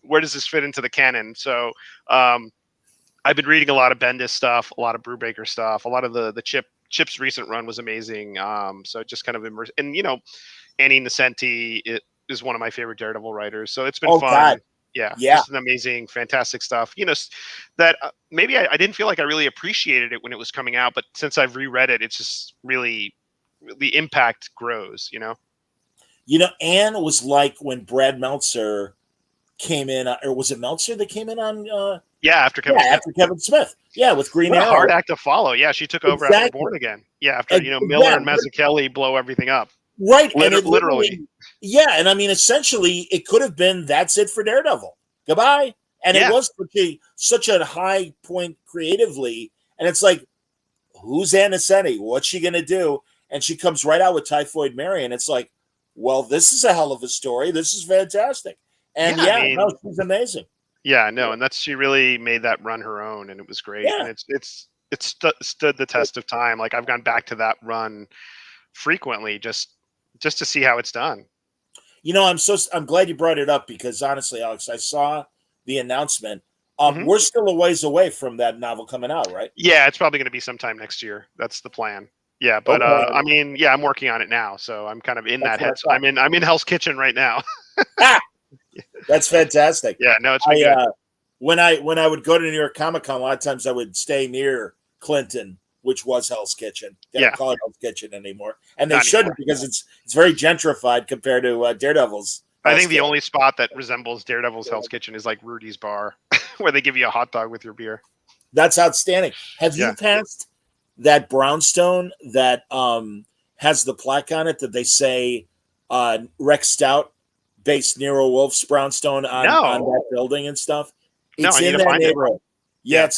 Where does this fit into the canon? So I've been reading a lot of Bendis stuff, a lot of Brubaker stuff, a lot of the Chip's recent run was amazing. So just kind of immersed, and Annie Nocenti is one of my favorite Daredevil writers. So it's been fun. God. Yeah, Yeah. just an amazing, fantastic stuff. That maybe I didn't feel like I really appreciated it when it was coming out, but since I've reread it, it's just really, the impact grows. Anne was like when Brad Meltzer came in, or was it Meltzer that came in on? Yeah, after Kevin Smith. After Kevin Smith. Yeah, with Green What a Arrow. hard act to follow. Yeah, she took over after Born Again. Yeah, after Miller and Mazzucchelli blow everything up. Right, and it literally. Yeah, and I mean, essentially, it could have been that's it for Daredevil. Goodbye. And it was such a high point creatively, and it's like, who's Ann Nocenti? What's she gonna do? And she comes right out with Typhoid Mary, and it's like, well, this is a hell of a story. This is fantastic. And she's amazing. Yeah, no, and she really made that run her own, and it was great. Yeah. And it's stood the test of time. Like I've gone back to that run frequently just to see how it's done. I'm glad you brought it up, because honestly, Alex, I saw the announcement. We're still a ways away from that novel coming out, right? Yeah, it's probably going to be sometime next year. That's the plan. Yeah, but I mean, yeah, I'm working on it now, so I'm kind of in that head. I'm in Hell's Kitchen right now. That's fantastic. Yeah, no, it's been good. When I would go to New York Comic Con, a lot of times I would stay near Clinton, which was Hell's Kitchen. They don't call it Hell's Kitchen anymore, and they shouldn't, because it's very gentrified compared to Daredevil's. I think the only spot that resembles Daredevil's Hell's Kitchen is like Rudy's Bar, where they give you a hot dog with your beer. That's outstanding. Have you passed that brownstone that has the plaque on it that they say Rex Stout based Nero Wolf's brownstone on that building and stuff? It's in that neighborhood. Yeah,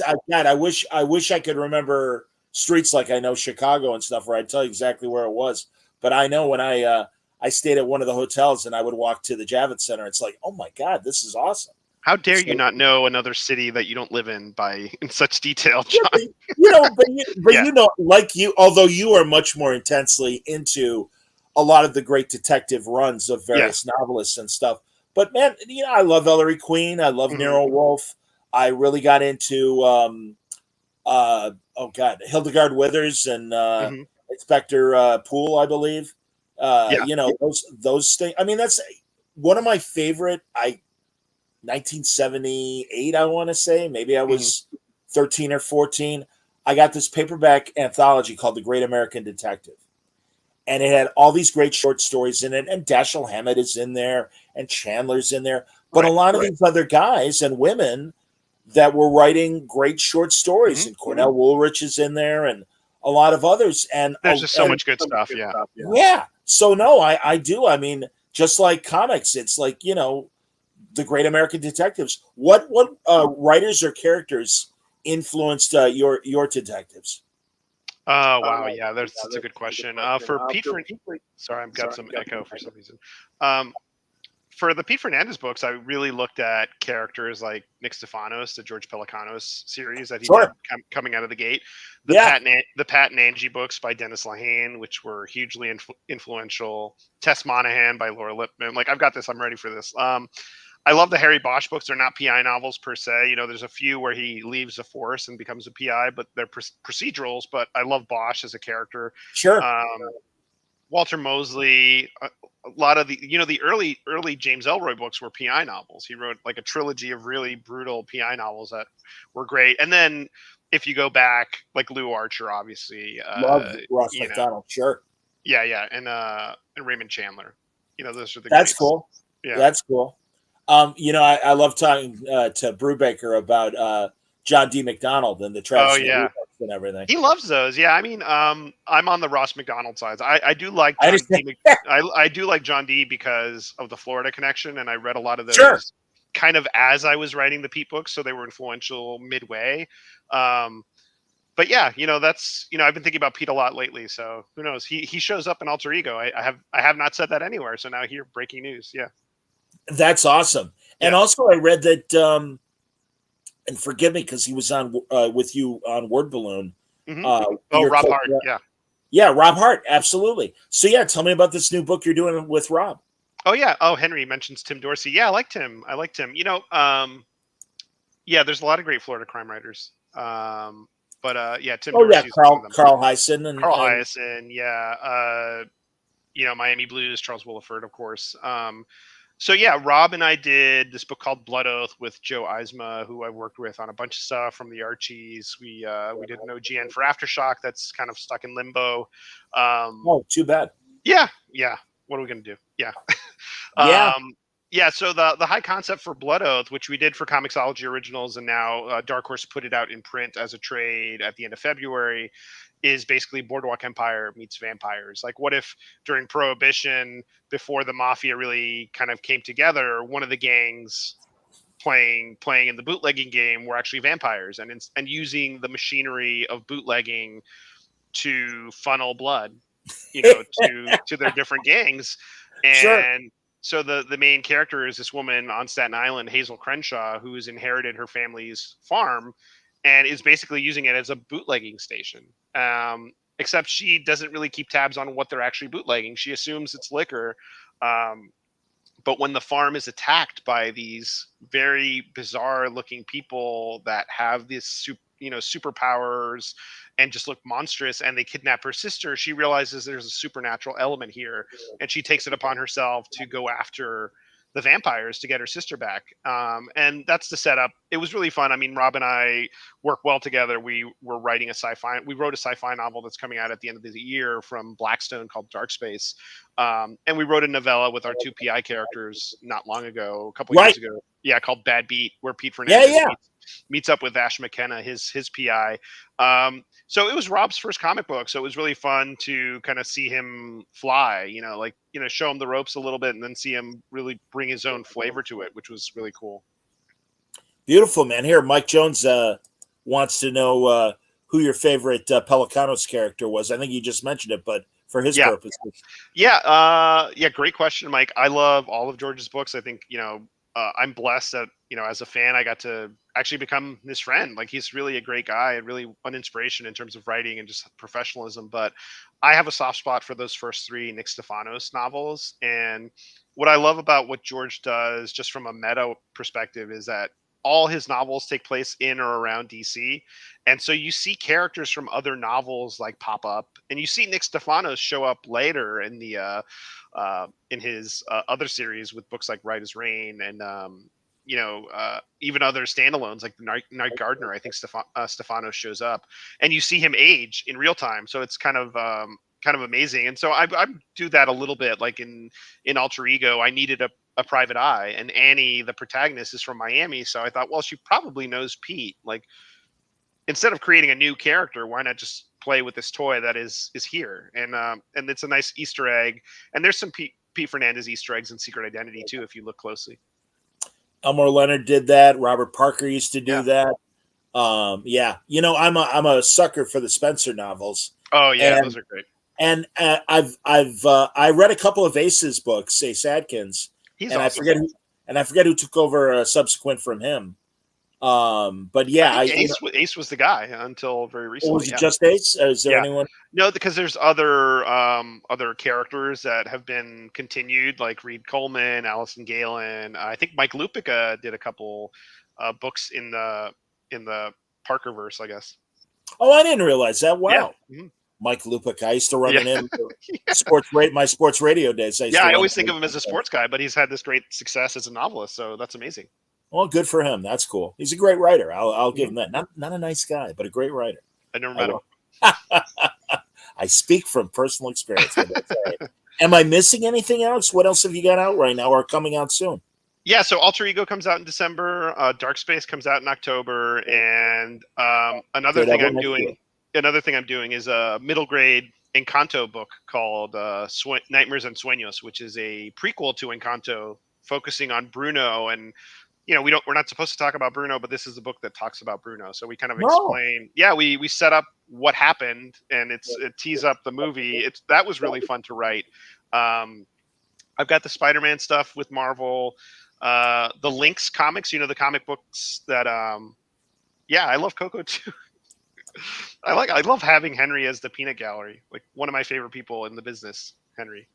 I wish I could remember streets like I know Chicago and stuff, where I'd tell you exactly where it was. But I know when I stayed at one of the hotels and I would walk to the Javits Center, it's like, oh my God, this is awesome. How dare you not know another city that you don't live in in such detail, John? Like you, although you are much more intensely into a lot of the great detective runs of various novelists and stuff. But man, I love Ellery Queen. I love Nero Wolfe. I really got into Hildegard Withers and Inspector Poole, I believe. Those things. I mean, that's one of my favorite. 1978, I want to say. Maybe I was 13 or 14. I got this paperback anthology called The Great American Detective. And it had all these great short stories in it. And Dashiell Hammett is in there. And Chandler's in there. But a lot of these other guys and women that were writing great short stories. And Cornell Woolrich is in there. And a lot of others. And there's just so much good stuff. Yeah. So, no, I do. I mean, just like comics, it's like, The Great American Detectives. What writers or characters influenced your detectives? Oh wow, that's a good question. For Pete, sorry, I've got some echo for some reason. For the Pete Fernandez books, I really looked at characters like Nick Stefanos, the George Pelicanos series that he did coming out of the gate. The Pat and Angie books by Dennis Lehane, which were hugely influential. Tess Monahan by Laura Lippman. Like I've got this. I'm ready for this. I love the Harry Bosch books. They're not PI novels per se. There's a few where he leaves the force and becomes a PI, but they're procedurals. But I love Bosch as a character. Sure. Walter Mosley. A lot of the early James Ellroy books were PI novels. He wrote like a trilogy of really brutal PI novels that were great. And then if you go back, like Lou Archer, obviously, Love Ross you know, McDonald. Sure. yeah, and Raymond Chandler. Those are the That's greats. cool. Yeah. That's cool. I love talking to Brubaker about John D. McDonald and the Oh Travis and the yeah. Reeboks and everything. He loves those. Yeah, I mean, I'm on the Ross McDonald side. I do like I John understand. D. I do like John D. because of the Florida connection, and I read a lot of Sure. those kind of as I was writing the Pete books, so they were influential midway. But yeah, that's I've been thinking about Pete a lot lately. So who knows? He shows up in Alter Ego. I have not said that anywhere. So now here, breaking news. Yeah, That's awesome. And yeah. also, I read that, and forgive me because he was on with you on Word Balloon. Mm-hmm. Oh, Rob Hart. Yeah. Yeah, Rob Hart. Absolutely. So yeah, tell me about this new book you're doing with Rob. Oh yeah. Oh, Henry mentions Tim Dorsey. Yeah, I liked him. Yeah, there's a lot of great Florida crime writers. But yeah, Tim Oh yeah, Dorsey is one of them. Carl Hyacin and Carl Hyacin, yeah. Miami Blues, Charles Willeford, of course. So yeah, Rob and I did this book called Blood Oath with Joe Eisma, who I worked with on a bunch of stuff from the Archies. We did an OGN for Aftershock that's kind of stuck in limbo. Oh, too bad. Yeah. What are we gonna do? Yeah. Yeah. Yeah, so the high concept for Blood Oath, which we did for Comixology Originals, and now Dark Horse put it out in print as a trade at the end of February, is basically Boardwalk Empire meets vampires. Like, what if during Prohibition, before the mafia really kind of came together, one of the gangs playing in the bootlegging game were actually vampires, and using the machinery of bootlegging to funnel blood, to their different gangs, and Sure. so the main character is this woman on Staten Island, Hazel Crenshaw, who has inherited her family's farm and is basically using it as a bootlegging station. Except she doesn't really keep tabs on what they're actually bootlegging. She assumes it's liquor. But when the farm is attacked by these very bizarre looking people that have this superpowers and just look monstrous, and they kidnap her sister, she realizes there's a supernatural element here, and she takes it upon herself to go after the vampires to get her sister back. And that's the setup. It was really fun. I mean, Rob and I work well together. We wrote a sci-fi novel that's coming out at the end of the year from Blackstone called Dark Space. And we wrote a novella with our two PI characters not long ago, a couple years ago. Yeah, called Bad Beat, where Pete Fernandez meets up with Ash McKenna, his PI. So it was Rob's first comic book, so it was really fun to kind of see him fly, show him the ropes a little bit, and then see him really bring his own flavor to it, which was really cool. Beautiful, man. Here, Mike Jones wants to know who your favorite Pelicanos character was. I think you just mentioned it, but for his purposes. Yeah, great question, Mike. I love all of George's books. I think, I'm blessed that, as a fan, I got to actually become his friend. Like, he's really a great guy and really an inspiration in terms of writing and just professionalism. But I have a soft spot for those first three Nick Stefanos novels. And what I love about what George does, just from a meta perspective, is that all his novels take place in or around DC. And so you see characters from other novels like pop up, and you see Nick Stefanos show up later in the in his other series with books like Right as Rain, and even other standalones like Night Gardener. I think Stefanos shows up, and you see him age in real time. So it's kind of amazing. And so I do that a little bit, like in Alter Ego. I needed a private eye, and Annie, the protagonist, is from Miami. So I thought, well, she probably knows Pete. Like, instead of creating a new character, why not just play with this toy that is here? And it's a nice Easter egg. And there's some Pete Fernandez Easter eggs in Secret Identity too, if you look closely. Elmore Leonard did that. Robert Parker used to do that. I'm a sucker for the Spencer novels. Oh yeah, those are great. And I read a couple of Ace's books, Ace Adkins. He's and awesome. I forget who took over subsequent from him. But yeah, Ace was the guy until very recently. Was it just Ace? Is there anyone? No, because there's other characters that have been continued, like Reed Coleman, Allison Galen. I think Mike Lupica did a couple books in the Parkerverse, I guess. Oh, I didn't realize that. Wow. Yeah. Mm-hmm. Mike Lupica. I used to run in my sports radio days. I always think of him as a sports guy, but he's had this great success as a novelist, so that's amazing. Well, good for him. That's cool. He's a great writer. I'll give him that. Not a nice guy, but a great writer. I never met him. I speak from personal experience. But that's all right. Am I missing anything else? What else have you got out right now or coming out soon? Yeah, so Alter Ego comes out in December. Dark Space comes out in October, and another thing I'm doing is a middle grade Encanto book called Nightmares and Sueños, which is a prequel to Encanto, focusing on Bruno. And we're not supposed to talk about Bruno, but this is the book that talks about Bruno. So we kind of explain. Yeah, we set up what happened, and it tees up the movie. That was really fun to write. I've got the Spider-Man stuff with Marvel. The Lynx comics, the comic books that I love Coco too. I love having Henry as the peanut gallery, like one of my favorite people in the business, Henry.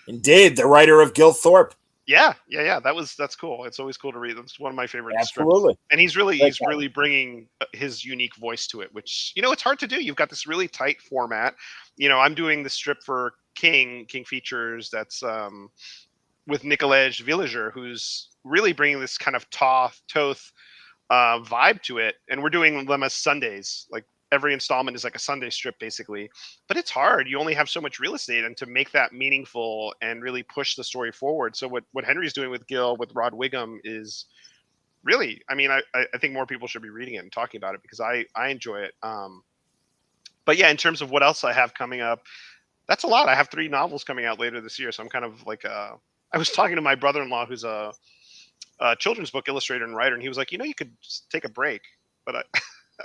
Indeed, the writer of Gil Thorpe. Yeah. That's cool. It's always cool to read. It's one of my favorite Absolutely. strips. And he's really bringing his unique voice to it, which it's hard to do. You've got this really tight format. I'm doing the strip for King Features that's with Nicolaj Villager, who's really bringing this kind of toth vibe to it. And we're doing them as Sundays. Like every installment is like a Sunday strip, basically. But it's hard. You only have so much real estate, and to make that meaningful and really push the story forward. So what Henry's doing with Gil, with Rod Wiggum, is really, I think more people should be reading it and talking about it, because I enjoy it. But yeah, in terms of what else I have coming up, that's a lot. I have 3 novels coming out later this year. So I'm kind of like I was talking to my brother-in-law, who's a children's book illustrator and writer, and he was like, you could just take a break, but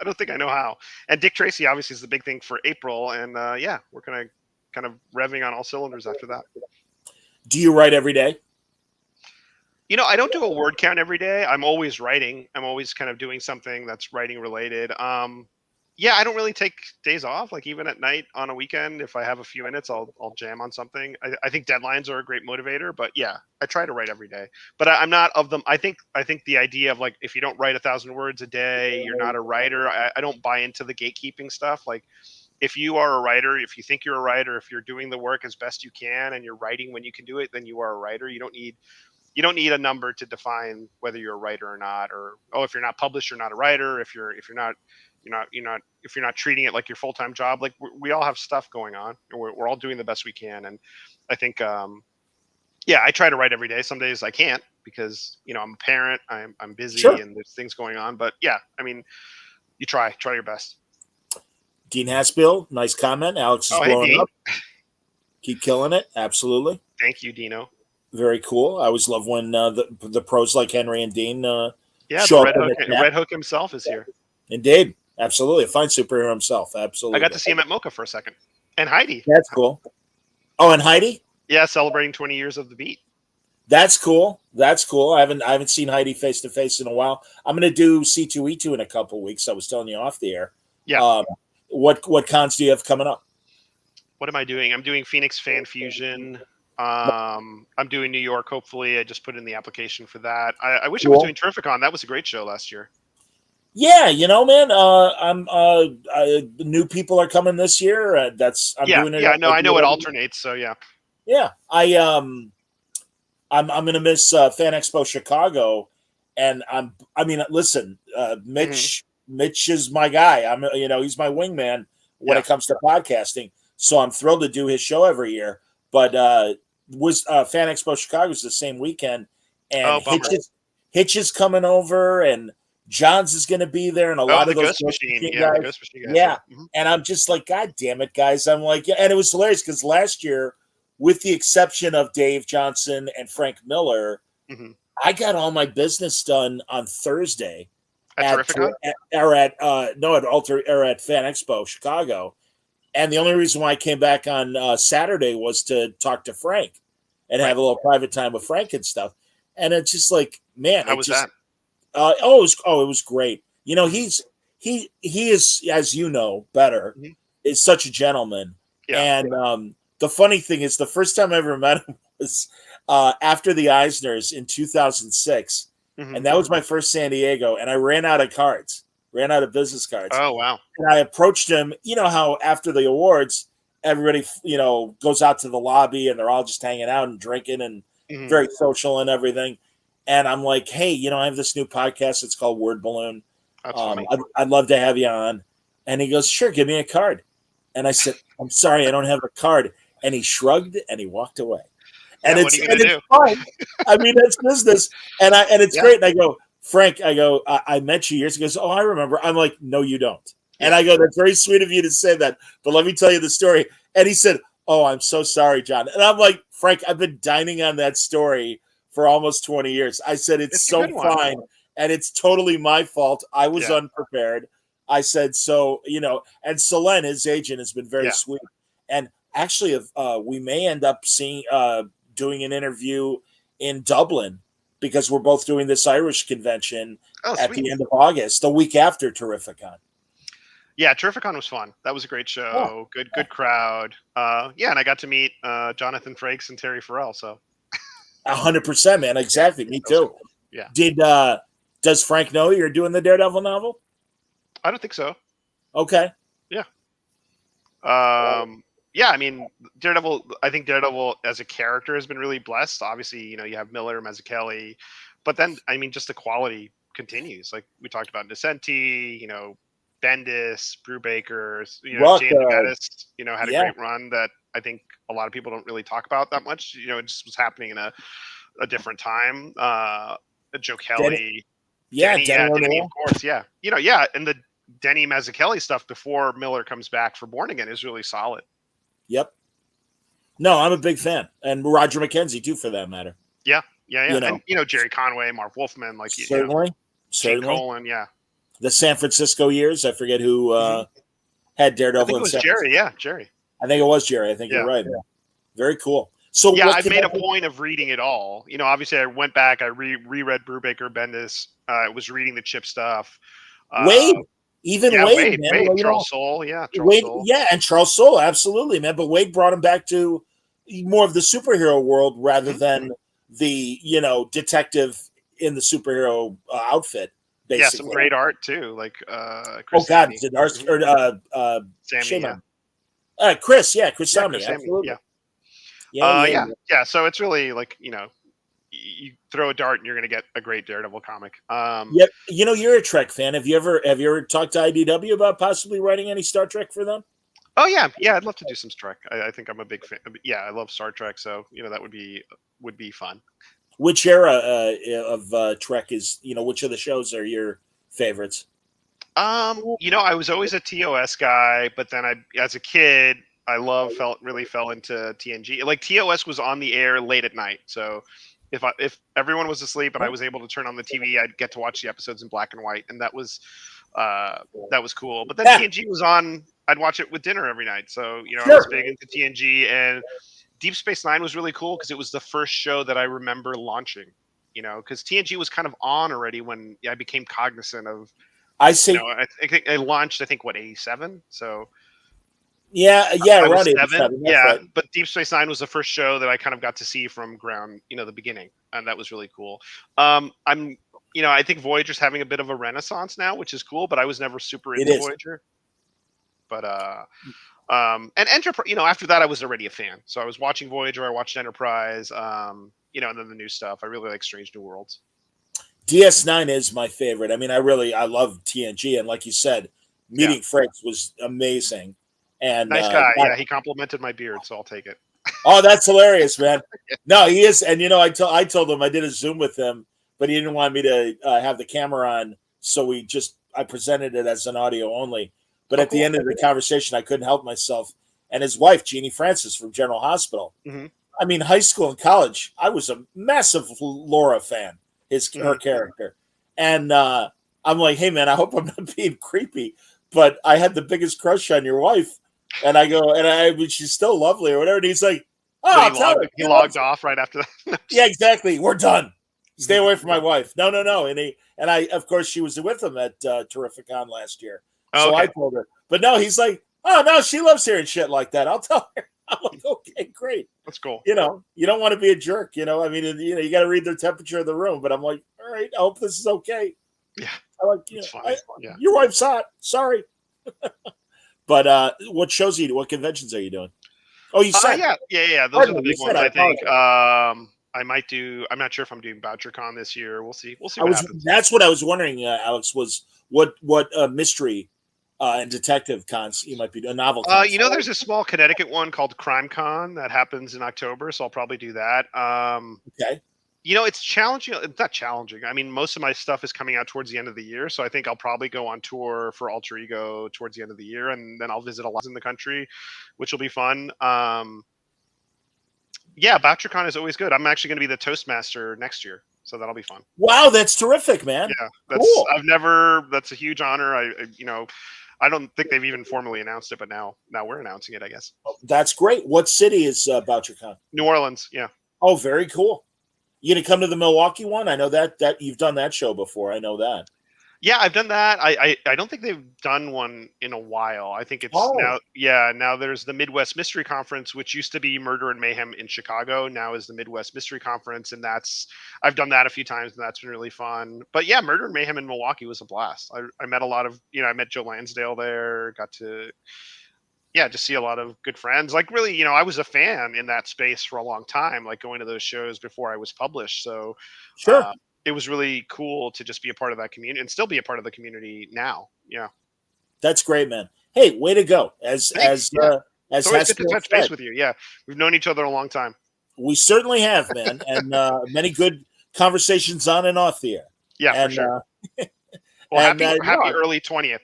I don't think I know how. And Dick Tracy obviously is the big thing for April, and we're kind of revving on all cylinders after that. Do you write every day? I don't do a word count every day. I'm always writing. I'm always kind of doing something that's writing related. I don't really take days off. Like even at night on a weekend, if I have a few minutes, I'll jam on something. I think deadlines are a great motivator, but yeah, I try to write every day. But I'm not of them. I think the idea of like, if you don't write 1,000 words a day, you're not a writer. I don't buy into the gatekeeping stuff. Like if you are a writer, if you think you're a writer, if you're doing the work as best you can and you're writing when you can do it, then you are a writer. You don't need a number to define whether you're a writer or not, or if you're not published, you're not a writer. If you're not treating it like your full-time job. Like we all have stuff going on, and we're all doing the best we can. And I think I try to write every day. Some days I can't because I'm a parent, I'm busy, Sure. And there's things going on. But yeah, you try your best. Dean Haspiel, nice comment. Alex is blowing up. Keep killing it. Absolutely. Thank you, Dino. Very cool. I always love when the pros like Henry and Dean show up. Red Hook himself is here. Indeed. Absolutely. A fine superhero himself. Absolutely. I got to see him at Mocha for a second. And Heidi. That's cool. Oh, and Heidi? Yeah, celebrating 20 years of the beat. That's cool. I haven't seen Heidi face to face in a while. I'm going to do C2E2 in a couple of weeks. I was telling you off the air. Yeah. What cons do you have coming up? What am I doing? I'm doing Phoenix Fan Fusion. I'm doing New York. Hopefully, I just put in the application for that. I wish I was doing Terrificon. That was a great show last year. Yeah, man. New people are coming this year. I'm doing it. Yeah, I know it alternates. So yeah. Yeah, I'm gonna miss Fan Expo Chicago, and listen, Mitch is my guy. He's my wingman when it comes to podcasting. So I'm thrilled to do his show every year. But Fan Expo Chicago is the same weekend, and Hitch is coming over, and Johns is going to be there, and a lot of those Ghost Machine guys. Yeah. And I'm just like, God damn it, guys! I'm like, and it was hilarious because last year, with the exception of Dave Johnson and Frank Miller, I got all my business done on Thursday at Fan Expo Chicago. And the only reason why I came back on Saturday was to talk to Frank and have a little private time with Frank and stuff. And it's just like, man, how was that? It was great. He is, as you know better, is such a gentleman. Yeah. And the funny thing is, the first time I ever met him was after the Eisners in 2006, and that was my first San Diego. And I ran out of business cards. Oh wow! And I approached him. You know how after the awards, everybody goes out to the lobby and they're all just hanging out and drinking and very social and everything. and I'm like, hey, I have this new podcast. It's called Word Balloon. That's funny. I'd love to have you on. And he goes, sure, give me a card. And I said, I'm sorry, I don't have a card. And he shrugged and he walked away. Yeah, And what are you gonna do? fine. I mean, that's business. And it's Yeah. great. And I go, Frank, I met you years ago. He goes, oh, I remember. I'm like, no, you don't. And I go, that's very sweet of you to say that. But let me tell you the story. And he said, oh, I'm so sorry, John. And I'm like, Frank, I've been dining on that story for almost 20 years. I said, it's so fine. And it's totally my fault. I was unprepared. I said, so, and Solen, his agent, has been very sweet. And actually, we may end up doing an interview in Dublin because we're both doing this Irish convention at the end of August, the week after Terrificon. Yeah, Terrificon was fun. That was a great show. Good crowd. And I got to meet Jonathan Frakes and Terry Farrell. So 100%, man. Exactly. Me too. Cool. Yeah. Does Frank know you're doing the Daredevil novel? I don't think so. Okay. Yeah. I mean, Daredevil. I think Daredevil as a character has been really blessed. Obviously, you have Miller, Mazzucchelli, but then I mean, just the quality continues. Like we talked about Nesenti, Bendis, Brubaker, James Gaddis, had a great run that I think a lot of people don't really talk about that much. It just was happening in a different time. Joe Kelly, Denny, of course, and the Denny Mazzucchelli stuff before Miller comes back for Born Again is really solid. Yep. No, I'm a big fan, and Roger McKenzie too, for that matter. Yeah. And Jerry Conway, Mark Wolfman, like certainly. Colin, the San Francisco years. I forget who had Daredevil. I think it was Jerry. Yeah, Jerry. I think it was Jerry. I think you're right. Yeah. Very cool. So I've made a point of reading it all. Obviously I went back. I reread Brubaker, Bendis. I was reading the Chip stuff. Wade, Wade, man. Wade, Charles Soule, Soule. And Charles Soule, absolutely, man. But Wade brought him back to more of the superhero world rather than the detective in the superhero outfit. Basically. Yeah, some great art too, like Chris Zdarsky or Sammy. Chris Sammy, absolutely. Yeah. So it's really like you throw a dart and you're going to get a great Daredevil comic. Yep. You're a Trek fan. Have you ever talked to IDW about possibly writing any Star Trek for them? Oh yeah. I'd love to do some Trek. I think I'm a big fan. Yeah, I love Star Trek, so that would be fun. Which era of Trek is, which of the shows are your favorites? I was always a TOS guy, but then as a kid, I really fell into TNG. Like TOS was on the air late at night, so if everyone was asleep and I was able to turn on the TV, I'd get to watch the episodes in black and white, and that was cool. But then TNG was on; I'd watch it with dinner every night. So I was big into TNG, and Deep Space Nine was really cool because it was the first show that I remember launching. Because TNG was kind of on already when I became cognizant of. I see. I think it launched. I think 87. So. Yeah, around 87. Right. But Deep Space Nine was the first show that I kind of got to see from ground, the beginning, and that was really cool. I think Voyager's having a bit of a renaissance now, which is cool. But I was never super into Voyager. But and Enterprise, after that I was already a fan, so I was watching Voyager, I watched Enterprise, and then the new stuff. I really like Strange New Worlds. DS9 is my favorite. I mean, I love TNG, and like you said, meeting Frakes was amazing. And nice guy. He complimented my beard, so I'll take it. Oh, that's hilarious, man. No, he is. And I told him I did a Zoom with him, but he didn't want me to have the camera on, so I presented it as an audio only. But at the end of the conversation, I couldn't help myself. And his wife, Jeannie Francis from General Hospital. Mm-hmm. I mean, high school and college, I was a massive Laura fan, her character. And I'm like, hey, man, I hope I'm not being creepy, but I had the biggest crush on your wife. And I go, she's still lovely or whatever. And he's like, oh, he logged off right after that. Yeah, exactly. We're done. Stay away from my wife. No. And I, of course, she was with him at Terrificon last year. So I told her. But no, he's like, oh, no, she loves hearing shit like that. I'll tell her. I'm like, okay, great. That's cool. You don't want to be a jerk. I mean, you got to read the temperature of the room. But I'm like, all right, I hope this is okay. Yeah. I like, your wife's hot. Sorry. But what shows what conventions are you doing? Oh, you said. Yeah. Those are the big ones, I think. I might do. I'm not sure if I'm doing BoucherCon this year. We'll see. We'll see what happens. That's what I was wondering, Alex. Was what mystery and detective cons you might be doing? Novel cons. There's a small Connecticut one called Crime Con that happens in October, so I'll probably do that. Okay. It's challenging. It's not challenging. I mean, most of my stuff is coming out towards the end of the year, so I think I'll probably go on tour for Alter Ego towards the end of the year, and then I'll visit a lot in the country, which will be fun. BoucherCon is always good. I'm actually going to be the Toastmaster next year, so that'll be fun. Wow, that's terrific, man. Yeah, cool. That's a huge honor. I don't think they've even formally announced it, but now we're announcing it, I guess. That's great. What city is BoucherCon? New Orleans. Yeah. Oh, very cool. You gonna come to the Milwaukee one? I know that you've done that show before. I know that. Yeah, I've done that. I don't think they've done one in a while. I think it's now. Yeah, now there's the Midwest Mystery Conference, which used to be Murder and Mayhem in Chicago. Now is the Midwest Mystery Conference, and I've done that a few times, and that's been really fun. But yeah, Murder and Mayhem in Milwaukee was a blast. I met a lot of I met Joe Lansdale there. Got to just see a lot of good friends. Like really, I was a fan in that space for a long time, like going to those shows before I was published. So sure. It was really cool to just be a part of that community and still be a part of the community now. Yeah. That's great, man. Hey, way to go. As it's always good to touch base with you. Yeah. We've known each other a long time. We certainly have, man. And many good conversations on and off the air. Yeah, for sure. Happy early 20th.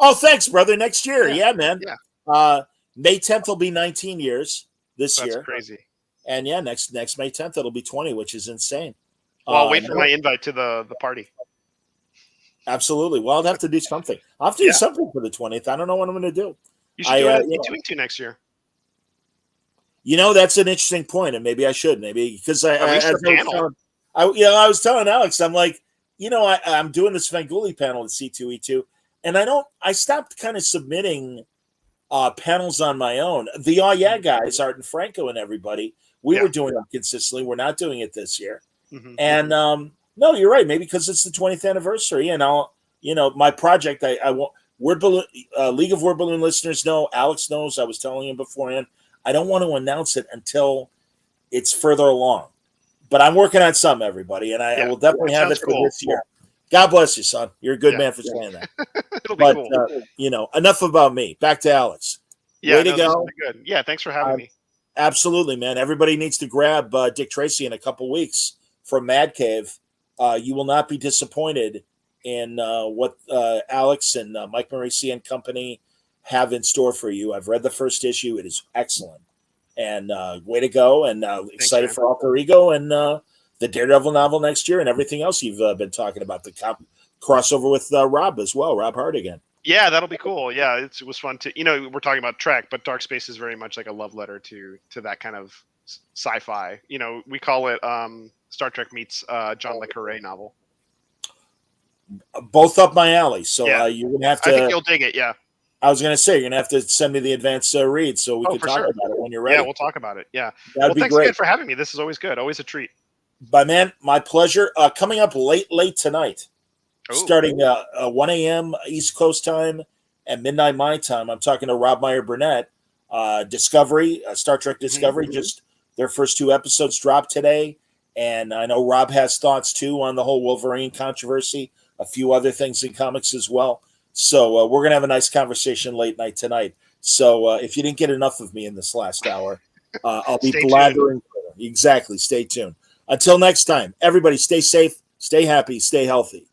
Oh, thanks, brother. Next year. Yeah, man. Yeah. May 10th will be 19 years this year. That's crazy. And yeah, next May 10th, it'll be 20, which is insane. Well, I'll wait for my invite to the party. Absolutely. Well, I'll have to do something. I'll have to do something for the 20th. I don't know what I'm going to do. You should do it doing two next year. That's an interesting point, and maybe I should. Maybe because I was telling Alex, I'm like, I'm doing this Svengoolie panel at C2E2, and I stopped kind of submitting panels on my own. The guys, Art and Franco and everybody, we were doing them consistently. We're not doing it this year. Mm-hmm. And no, you're right. Maybe because it's the 20th anniversary, and my project. I want Word Balloon, League of Word Balloon listeners know. Alex knows. I was telling him beforehand. I don't want to announce it until it's further along, but I'm working on some, everybody, and I will definitely have it for this year. God bless you, son. You're a good man for saying that. It'll be cool. Enough about me. Back to Alex. Way to go. Good. Yeah, thanks for having me. Absolutely, man. Everybody needs to grab Dick Tracy in a couple weeks from Mad Cave. You will not be disappointed in what Alex and Mike Marisi and company have in store for you. I've read the first issue. It is excellent. And way to go. And excited for Alter Ego and the Daredevil novel next year and everything else you've been talking about. The crossover with Rob as well, Rob Hardigan. Yeah, that'll be cool. Yeah, it was fun to, we're talking about Trek, but Dark Space is very much like a love letter to that kind of sci-fi. We call it Star Trek meets John le Carré novel. Both up my alley. So you're going to have to. I think you'll dig it. Yeah. I was going to say, you're going to have to send me the advanced read so we can talk about it when you're ready. Yeah, we'll talk about it. Yeah. Thanks again for having me. This is always good. Always a treat. Man, my pleasure. Coming up late tonight, starting 1 a.m. East Coast time and midnight my time. I'm talking to Rob Meyer Burnett. Discovery, Star Trek Discovery, just their first 2 episodes dropped today. And I know Rob has thoughts, too, on the whole Wolverine controversy, a few other things in comics as well. So we're going to have a nice conversation late night tonight. So if you didn't get enough of me in this last hour, I'll be blathering. Exactly. Stay tuned. Until next time, everybody stay safe, stay happy, stay healthy.